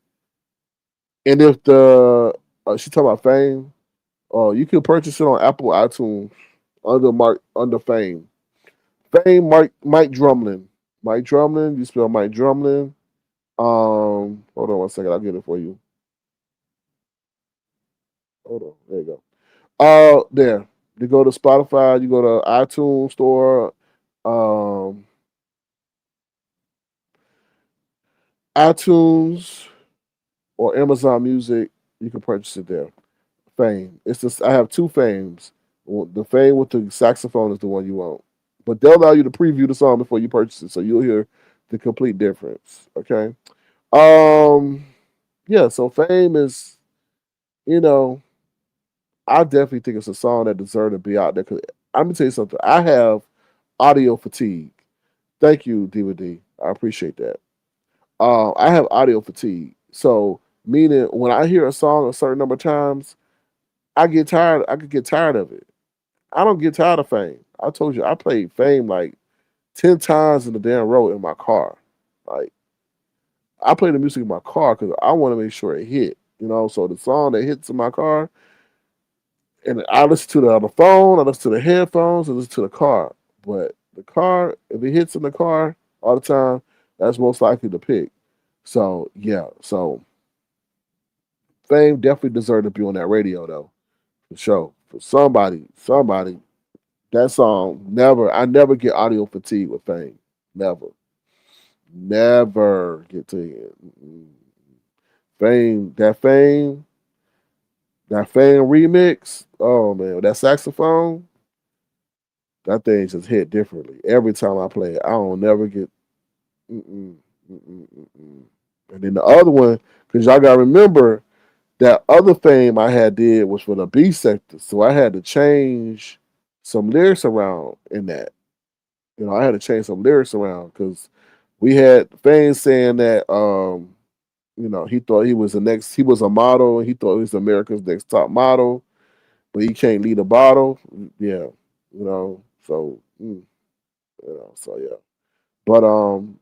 And if the she talking about Fame, you can purchase it on Apple iTunes under Fame. Fame Mike Drumlin. Mike Drumlin, you spell Mike Drumlin. Hold on 1 second, I'll get it for you. Hold on, there you go. There. You go to Spotify, you go to iTunes store, um, iTunes or Amazon Music. You can purchase it there. Fame. It's just I have two Fames. The Fame with the saxophone is the one you want, but they'll allow you to preview the song before you purchase it, so you'll hear the complete difference. Okay. Um. Yeah. So Fame is, you know, I definitely think it's a song that deserves to be out there. Cause I'm gonna tell you something. I have audio fatigue. Thank you, DVD. I appreciate that. I have audio fatigue. So meaning when I hear a song a certain number of times, I get tired. I could get tired of it. I don't get tired of Fame. I told you I played Fame like 10 times in the damn row in my car. Like I play the music in my car because I want to make sure it hit. You know, so the song that hits in my car, and I listen to it on the phone, I listen to the headphones, I listen to the car. But the car, if it hits in the car all the time, that's most likely to pick. So yeah, so Fame definitely deserved to be on that radio though, for sure. For somebody, that song never. I never get audio fatigue with Fame. Never, never get to it. Fame, that Fame remix. Oh man, that saxophone, that thing just hit differently every time I play it. I don't never get. Mm-mm, mm-mm, mm-mm. And then the other one, because y'all gotta remember that other Fame I had did was for the B sector, so I had to change some lyrics around in that. You know, I had to change some lyrics around because we had Fame saying that you know, he thought he was a model and he thought he was America's next top model, but he can't lead a bottle. Yeah, you know, so you know, so yeah. But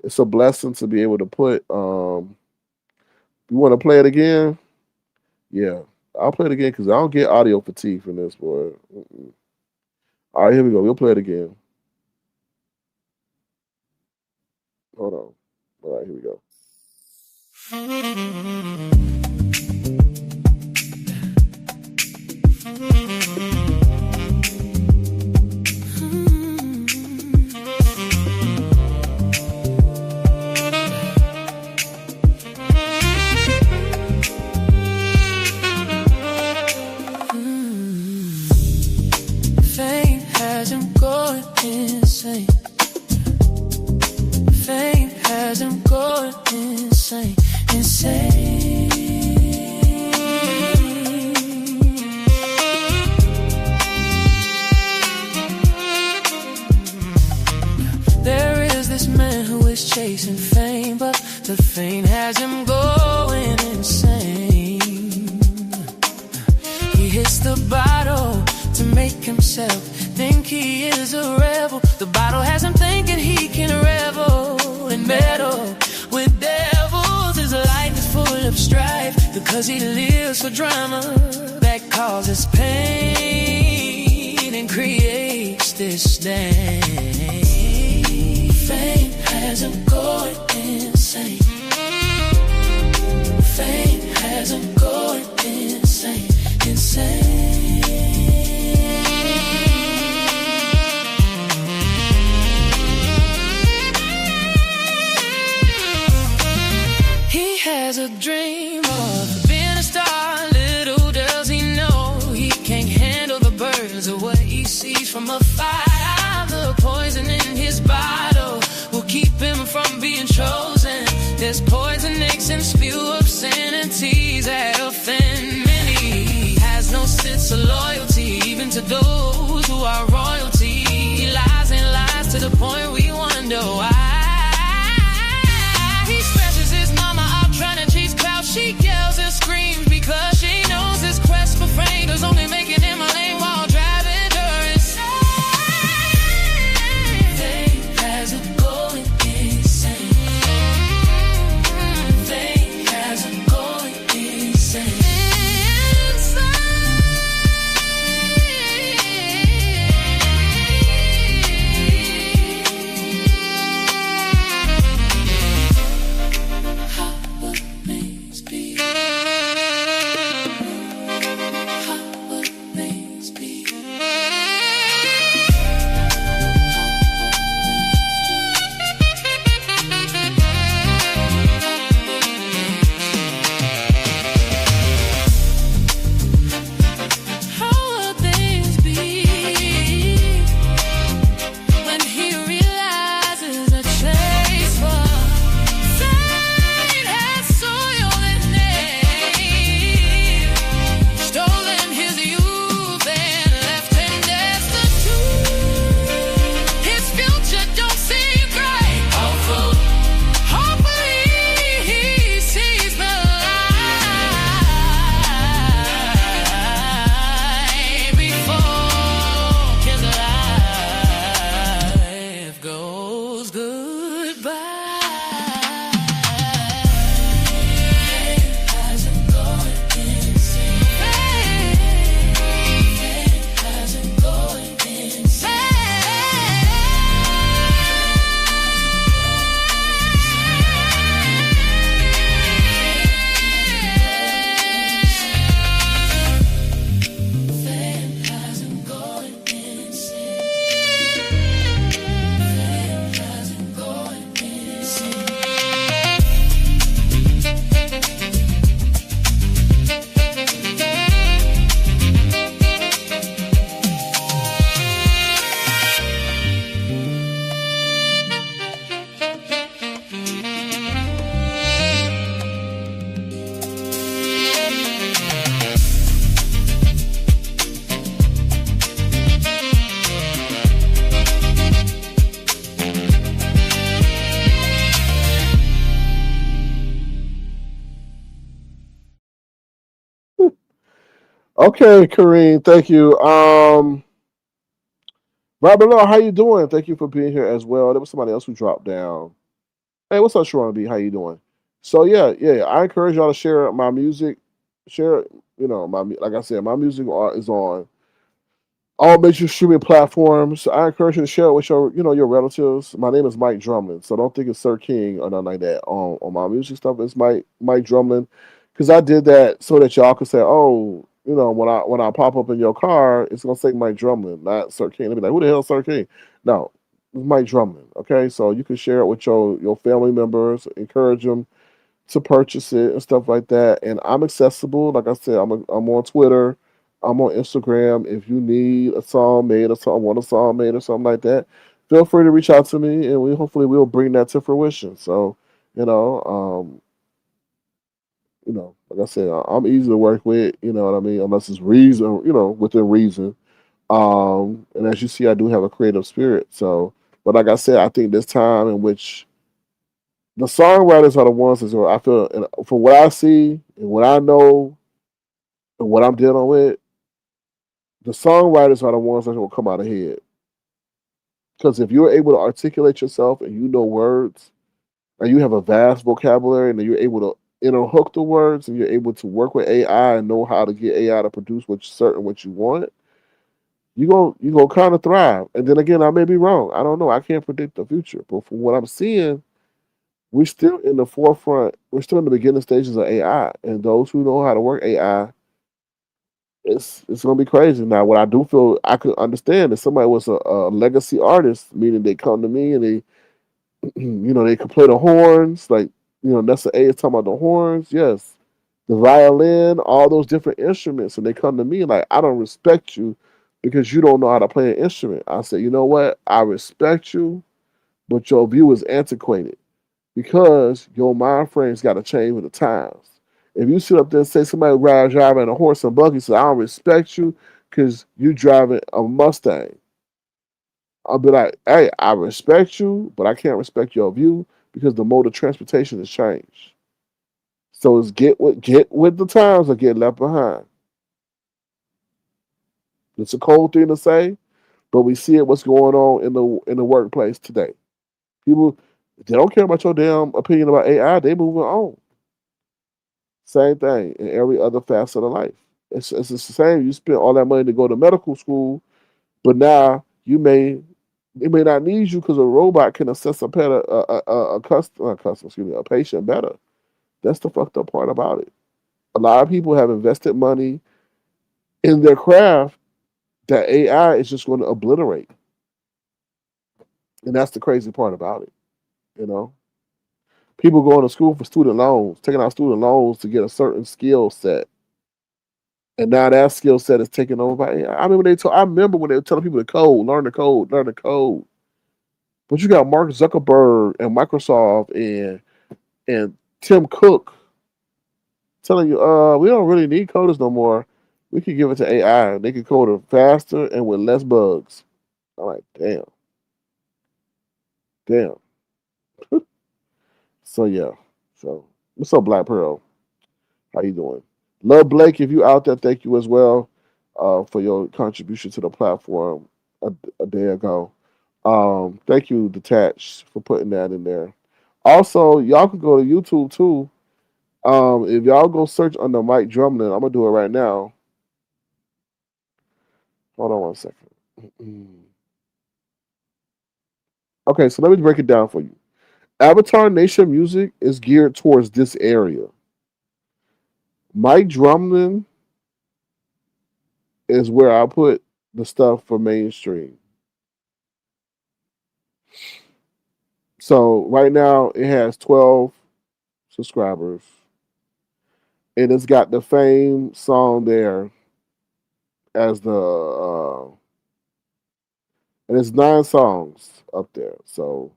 it's a blessing to be able to put you want to play it again? Yeah. I'll play it again because I don't get audio fatigue from this boy. All right, here we go. We'll play it again. Hold on. All right, here we go. Fame has him going insane. Fame has him going insane, insane. There is this man who is chasing fame, but the fame has him going insane. He hits the bottle to make himself think he is a rebel. The bottle has him thinking he can revel and meddle with devils. His life is full of strife because he lives for drama that causes pain and creates disdain. Fame has him going insane. Fame has him going insane, insane. He has a dream of being a star. Little does he know he can't handle the burdens of what he sees from afar. The poison in his bottle will keep him from being chosen. There's poison eggs and spew obscenities that offend many. He has no sense of loyalty, even to those who are royalty. He lies and lies to the point we wonder why. He stresses his mama up trying to chase clouds. She yells and screams because she knows his quest for fame is only making him a lame while driving her insane. Fame has him going insane. Fame has him going insane. Okay, Kareem, thank you. Robert Law, how you doing? Thank you for being here as well. There was somebody else who dropped down. Hey, what's up, Sharon B? How you doing? So yeah, I encourage y'all to share my music. Share, like I said, my music is on all major streaming platforms. I encourage you to share it with your relatives. My name is Mike Drumlin, so don't think it's Sir King or nothing like that. On my music stuff, it's Mike Drumlin, because I did that so that y'all could say, oh, when I pop up in your car, it's gonna say Mike Drumlin, not Sir King. They'll be like, who the hell is Sir King? No, it's Mike Drumlin. Okay, so you can share it with your family members, encourage them to purchase it and stuff like that. And I'm accessible. Like I said, I'm on Twitter, I'm on Instagram. If you need a song made or something, want a song made or something like that, feel free to reach out to me, and we'll bring that to fruition. So, you know, like I said, I'm easy to work with. You know what I mean, unless it's reason, within reason. And as you see, I do have a creative spirit. So, but like I said, I think this time in which the songwriters are the ones that I feel, and from what I see and what I know and what I'm dealing with, the songwriters are the ones that will come out ahead. Because if you're able to articulate yourself and you know words and you have a vast vocabulary and you're able to hook the words and you're able to work with AI and know how to get AI to produce what you want, you gonna kind of thrive. And then again, I may be wrong. I don't know. I can't predict the future, but from what I'm seeing, we're still in the forefront. We're still in the beginning stages of AI, and those who know how to work AI, it's gonna be crazy. Now, what I do feel I could understand if somebody was a legacy artist, meaning they come to me and they, they could play the horns, like Nessa A is talking about the horns, yes, the violin, all those different instruments, and they come to me like, I don't respect you because you don't know how to play an instrument. I say, you know what? I respect you, but your view is antiquated because your mind frame's got to change with the times. If you sit up there and say somebody driving a horse and buggy, says I don't respect you because you driving a Mustang, I'll be like, hey, I respect you, but I can't respect your view because the mode of transportation has changed. So it's get with the times or get left behind. It's a cold thing to say, but we see it what's going on in the workplace today. People, they don't care about your damn opinion about AI. They moving on. Same thing in every other facet of life. It's the same. You spend all that money to go to medical school, but now it may not need you because a robot can assess a patient better. That's the fucked up part about it. A lot of people have invested money in their craft that AI is just going to obliterate, and that's the crazy part about it. You know, people going to school for student loans, taking out student loans to get a certain skill set. And now that skill set is taken over by AI. I remember when they were telling people to code, learn the code, learn the code. But you got Mark Zuckerberg and Microsoft and Tim Cook telling you, we don't really need coders no more. We can give it to AI. They can code it faster and with less bugs. I'm like, damn, damn. So yeah. So what's up, Black Pearl? How you doing? Love Blake, if you out there, thank you as well for your contribution to the platform a day ago. Thank you, Detached, for putting that in there. Also, y'all can go to YouTube too. If y'all go search under Mike Drumlin, I'm gonna do it right now. Hold on one second. Okay, so let me break it down for you. Avatar Nation music is geared towards this area. Mike Drumlin is where I put the stuff for mainstream. So right now it has 12 subscribers, and it's got the Fame song there as and it's 9 songs up there. So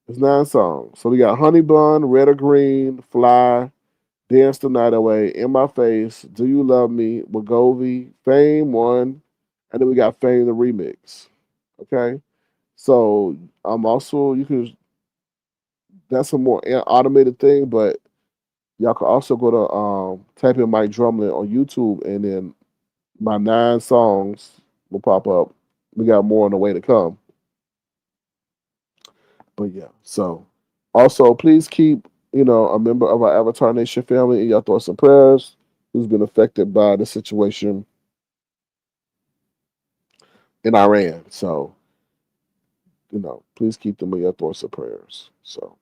it's 9 songs. So we got Honey Bun, Red or Green, Fly, Dance the Night Away, In My Face, Do You Love Me, Wagovi, Fame one, and then we got Fame the remix. Okay, so I'm also you can that's a more automated thing, but y'all can also go to type in Mike Drumlin on YouTube, and then my 9 songs will pop up. We got more on the way to come. But yeah, so also please keep a member of our Avatar Nation family in your thoughts and prayers who's been affected by the situation in Iran. So, please keep them in your thoughts and prayers. So,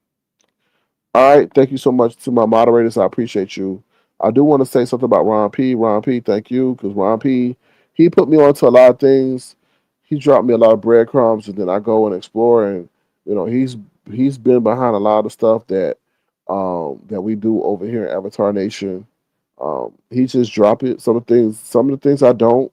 all right. Thank you so much to my moderators. I appreciate you. I do want to say something about Ron P. Ron P, thank you, because Ron P, he put me onto a lot of things. He dropped me a lot of breadcrumbs, and then I go and explore. And he's been behind a lot of stuff that we do over here in Avatar Nation. He just dropped it. Some of the things I don't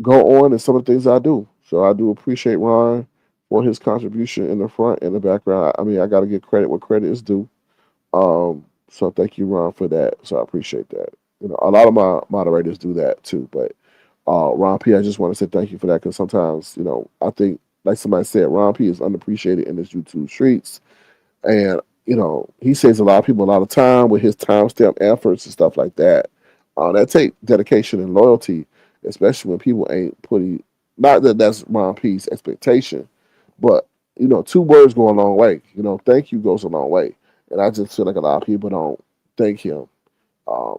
go on, and some of the things I do. So I do appreciate Ron for his contribution in the front and the background. I mean, I got to give credit where credit is due. So thank you, Ron, for that. So I appreciate that. A lot of my moderators do that too, but Ron P, I just want to say thank you for that, because sometimes, I think, like somebody said, Ron P is unappreciated in this YouTube streets. And, he saves a lot of people a lot of time with his timestamp efforts and stuff like that. That take dedication and loyalty, especially when people ain't putting, not that that's Ron P's expectation, but, two words go a long way. Thank you goes a long way. And I just feel like a lot of people don't thank him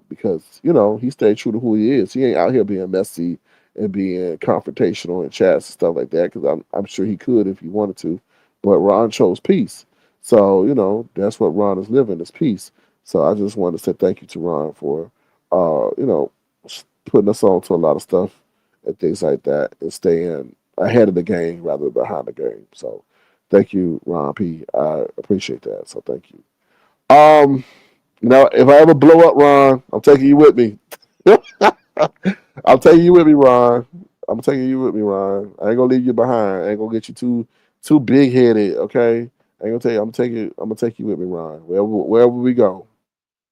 because, he stayed true to who he is. He ain't out here being messy and being confrontational in chats and stuff like that, because I'm sure he could if he wanted to. But Ron chose peace. So, that's what Ron is living, is peace. So I just want to say thank you to Ron for, putting us on to a lot of stuff and things like that, and staying ahead of the game rather than behind the game. So thank you, Ron P. I appreciate that. So thank you. If I ever blow up, Ron, I'm taking you with me. I'm taking you with me, Ron. I'm taking you with me, Ron. I ain't gonna leave you behind. I ain't gonna get you too big headed. Okay. I ain't gonna tell you. I'm gonna take you with me, Ron. Wherever we go.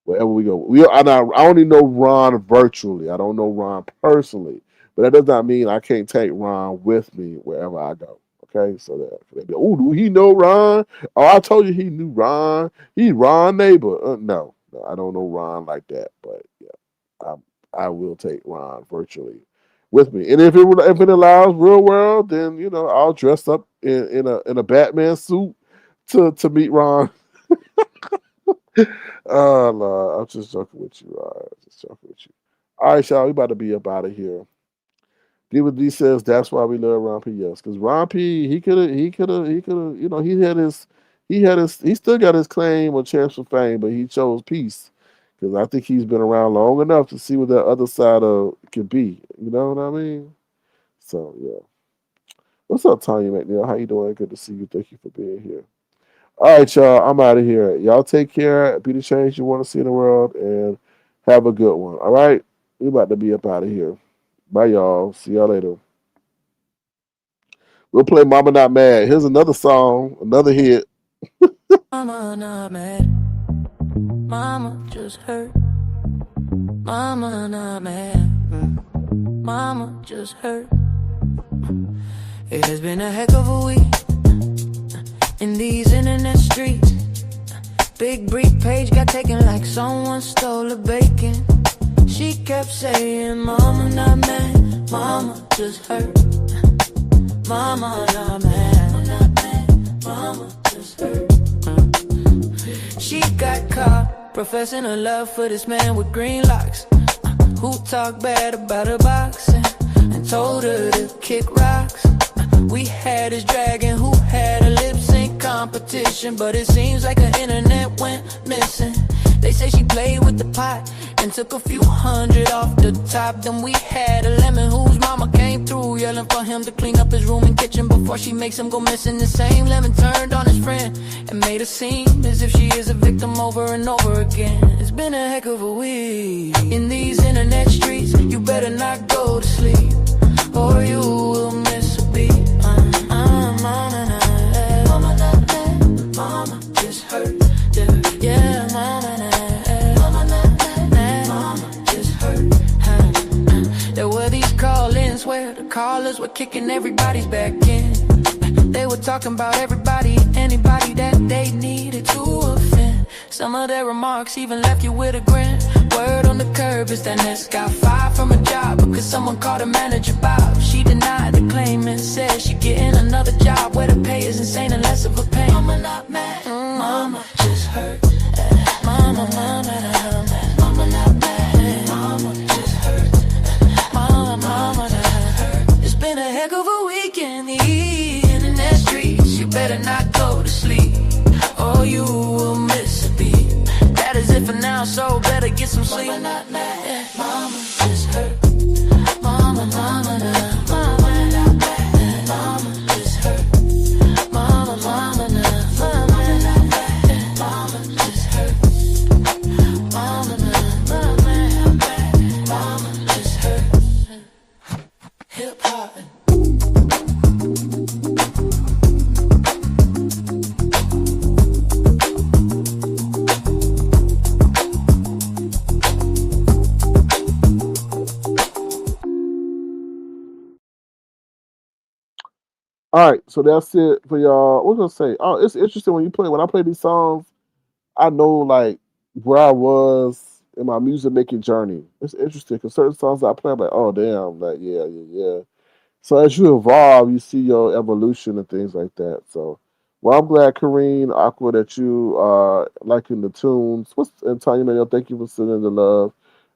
Wherever we go. I only know Ron virtually. I don't know Ron personally. But that does not mean I can't take Ron with me wherever I go. Okay, so that do he know Ron? Oh, I told you he knew Ron. He Ron neighbor. No, I don't know Ron like that. But yeah, I will take Ron virtually with me. And if it allows real world, then I'll dress up in a Batman suit to meet Ron. Oh no, I'm just joking with you. Just joking with you. All right, y'all, we about to be up out of here. D says that's why we love Ron P. Yes, because Ron P. He could have. He still got his claim or chance for fame, but he chose peace, because I think he's been around long enough to see what that other side of could be. You know what I mean? So yeah. What's up, Tanya McNeil? How you doing? Good to see you. Thank you for being here. All right, y'all. I'm out of here. Y'all take care. Be the change you want to see in the world, and have a good one. All right? We about to be up out of here. Bye, y'all. See y'all later. We'll play Mama Not Mad. Here's another song, another hit. Mama not mad. Mama just hurt. Mama not mad. Mama just hurt. It has been a heck of a week in these internet streets. Big brief page got taken like someone stole a bacon. She kept saying, Mama not mad, Mama just hurt. Mama not mad, Mama just hurt. She got caught professing her love for this man with green locks, who talked bad about her boxing and told her to kick rocks. We had this dragon who had a lip sync competition, but it seems like her internet went missing. They say she played with the pot and took a few hundred off the top. Then we had a lemon whose mama came through, yelling for him to clean up his room and kitchen before she makes him go missing. The same lemon turned on his friend and made her seem as if she is a victim over and over again. It's been a heck of a week in these internet streets. You better not go to sleep, or you will miss a beat. Mama not mad, Mama just hurt. Yeah, Mama not mad, Mama just hurt. There were these call-ins where the callers were kicking everybody's back in. They were talking about everybody, anybody that they needed to offend. Some of their remarks even left you with a grin. Word on the curb is that Ness got fired from a job because someone called her manager Bob. She denied the claim and said she getting another job where the pay is insane and less of a pain. Mama not mad, Mama just hurt. Mama not mad, Mama not mad, Mama just hurt. Mama not hurt. It's been a heck of get some sleep. Mama not mad, yeah. Mama just hurt. Mama, mama, nah. Mama not mad, yeah. Mama just hurt. Mama, mama, nah. Mama not mad, yeah. Mama just hurt. Mama, nah. Mama just hurt. Hip hop. All right, so that's it for y'all. What was I gonna say? Oh, it's interesting when you play. When I play these songs, I know like where I was in my music making journey. It's interesting because certain songs I play, I'm like, oh damn, like yeah. So as you evolve, you see your evolution and things like that. So, well, I'm glad, Kareen, Aqua, that you are liking the tunes. And Tanya Manuel, thank you for sending the love.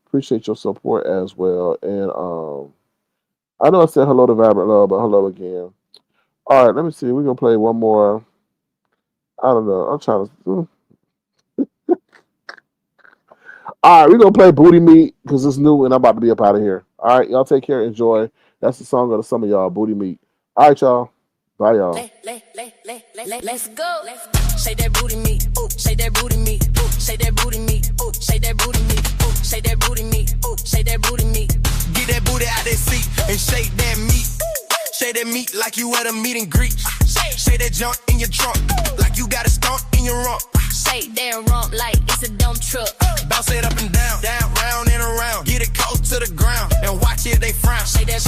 Appreciate your support as well. And I know I said hello to Vibrant Love, but hello again. All right, let me see. We're gonna play one more. I don't know. I'm trying to. All right, we're gonna play Booty Meat because it's new and I'm about to be up out of here. All right, y'all take care, enjoy. That's the song of the summer, y'all. Booty Meat. All right, y'all. Bye, y'all. Let's go. Shake that booty meat. Ooh, shake that booty meat. Ooh, shake that booty meat. Ooh, shake that booty meat. Ooh, shake that booty meat. Ooh, shake that booty meat. Get that booty out that seat and shake that meat. Shake that meat like you at a meet and greet. Shake that junk in your trunk like you got a stump in your rump. Shake that rump like it's a dump truck. Bounce it up and down, round and around. Get it close to the ground and watch it, they frown. Shake that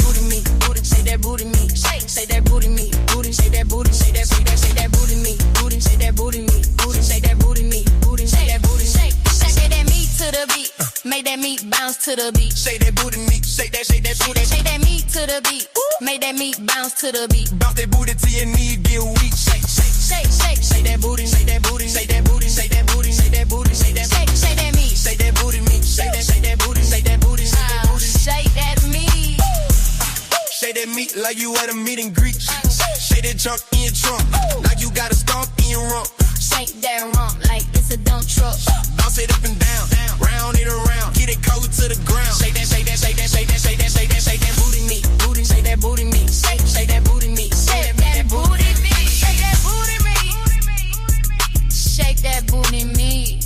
booty meat. Booty, shake that booty meat. Shake that booty meat. Booty, shake that booty. Shake that booty meat. Booty, shake that booty meat. Booty, shake that booty meat. Booty, shake that booty. Shake that meat to the beat. Make that meat bounce to the beat. Shake that booty meat. Shake that booty. Shake that meat to the beat. Make that meat bounce to the beat. Bounce that booty till your knees get weak. Shake that booty. Shake that booty. Shake that booty. Shake that booty. Shake that booty. Shake that booty. Shake that meat. Shake that booty meat. Shake that booty. Shake that booty. Shake that booty. Shake that meat. Shake that meat like you at a meet and greet. Shake that junk in your trunk like you got a stump in your rump. Shake that rump like it's a dump truck. Bounce it up and down, round and around. Get it cold to the ground. Shake that booty meat. Booty, shake that booty meat. Shake that booty meat. Shake that booty meat. Shake that booty meat. Shake that booty meat.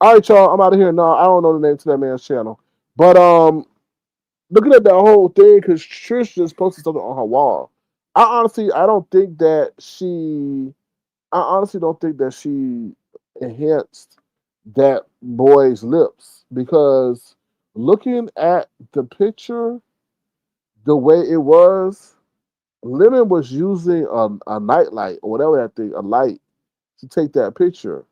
All right, y'all. I'm out of here. No, I don't know the name to that man's channel, but looking at that whole thing because Trish just posted something on her wall. I don't think that she. I honestly don't think that she enhanced that boy's lips because looking at the picture, the way it was, Lemon was using a nightlight or whatever that thing, a light, to take that picture.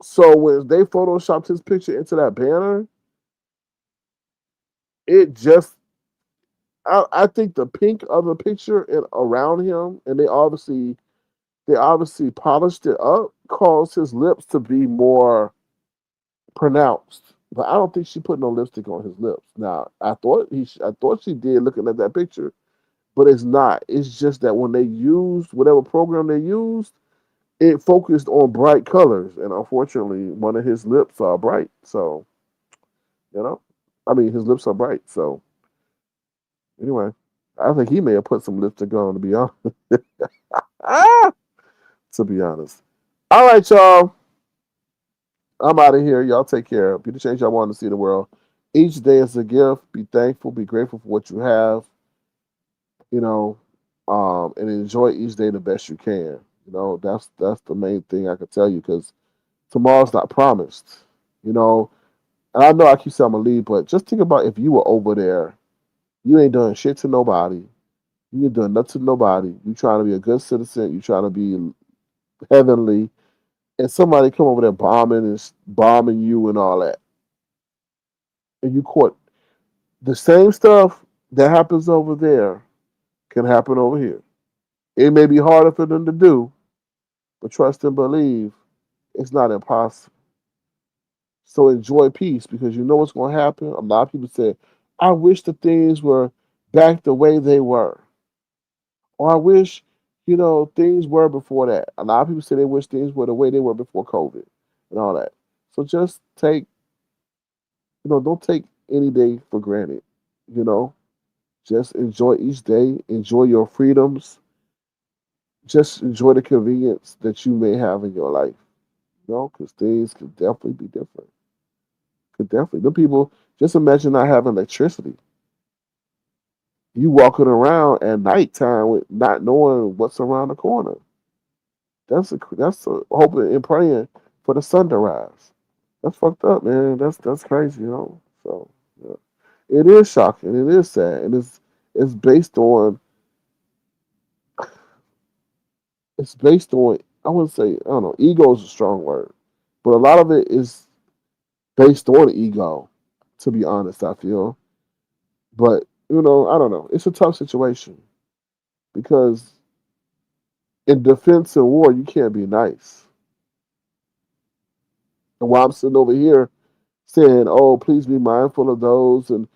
So when they photoshopped his picture into that banner, it just I think the pink of the picture and around him, and they obviously polished it up, caused his lips to be more pronounced. But I don't think she put no lipstick on his lips. Now I thought she did looking at that picture, but it's not. It's just that when they used whatever program they used, it focused on bright colors, and unfortunately, one of his lips are bright. So you know, I mean, his lips are bright. So anyway, I think he may have put some lipstick on. To be honest, ah, to be honest. All right, y'all. I'm out of here. Y'all take care. Be the change y'all want to see in the world. Each day is a gift. Be thankful. Be grateful for what you have. You know, and enjoy each day the best you can. You know, that's the main thing I can tell you because tomorrow's not promised. You know, and I know I keep saying I'm gonna leave, but just think about if you were over there, you ain't doing shit to nobody. You ain't doing nothing to nobody. You trying to be a good citizen. You trying to be heavenly, and somebody come over there bombing you and all that, and you caught the same stuff that happens over there can happen over here. It may be harder for them to do, but trust and believe it's not impossible. So enjoy peace because you know what's going to happen. A lot of people say, I wish the things were back the way they were. Or I wish, things were before that. A lot of people say they wish things were the way they were before COVID and all that. So just don't take any day for granted. You know, just enjoy each day, enjoy your freedoms, just enjoy the convenience that you may have in your life. Because things could definitely be different. Could definitely. The people, just imagine not having electricity. You walking around at nighttime with not knowing what's around the corner. That's a hoping and praying for the sun to rise. That's fucked up, man. That's crazy. So yeah. It is shocking. It is sad, and it's based on I wouldn't say I don't know. Ego is a strong word, but a lot of it is based on ego. To be honest, I feel, but I don't know. It's a tough situation because in defense and war, you can't be nice. And while I'm sitting over here saying, "Oh, please be mindful of those," and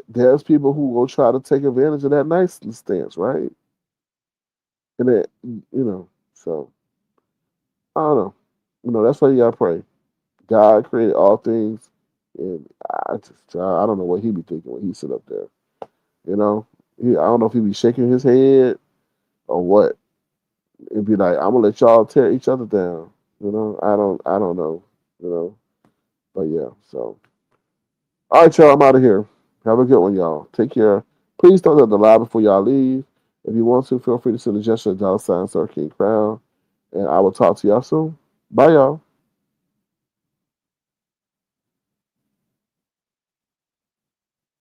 there's people who will try to take advantage of that nice stance, right? And so I don't know. That's why you gotta pray. God created all things, and I don't know what he be thinking when he sit up there. You know, I don't know if he be shaking his head or what. It'd be like, I'm gonna let y'all tear each other down. I don't know. You know, but yeah. So, all right, y'all. I'm out of here. Have a good one, y'all. Take care. Please don't hit the live before y'all leave. If you want to, feel free to send a gesture $, Sir King Crown, and I will talk to y'all soon. Bye, y'all.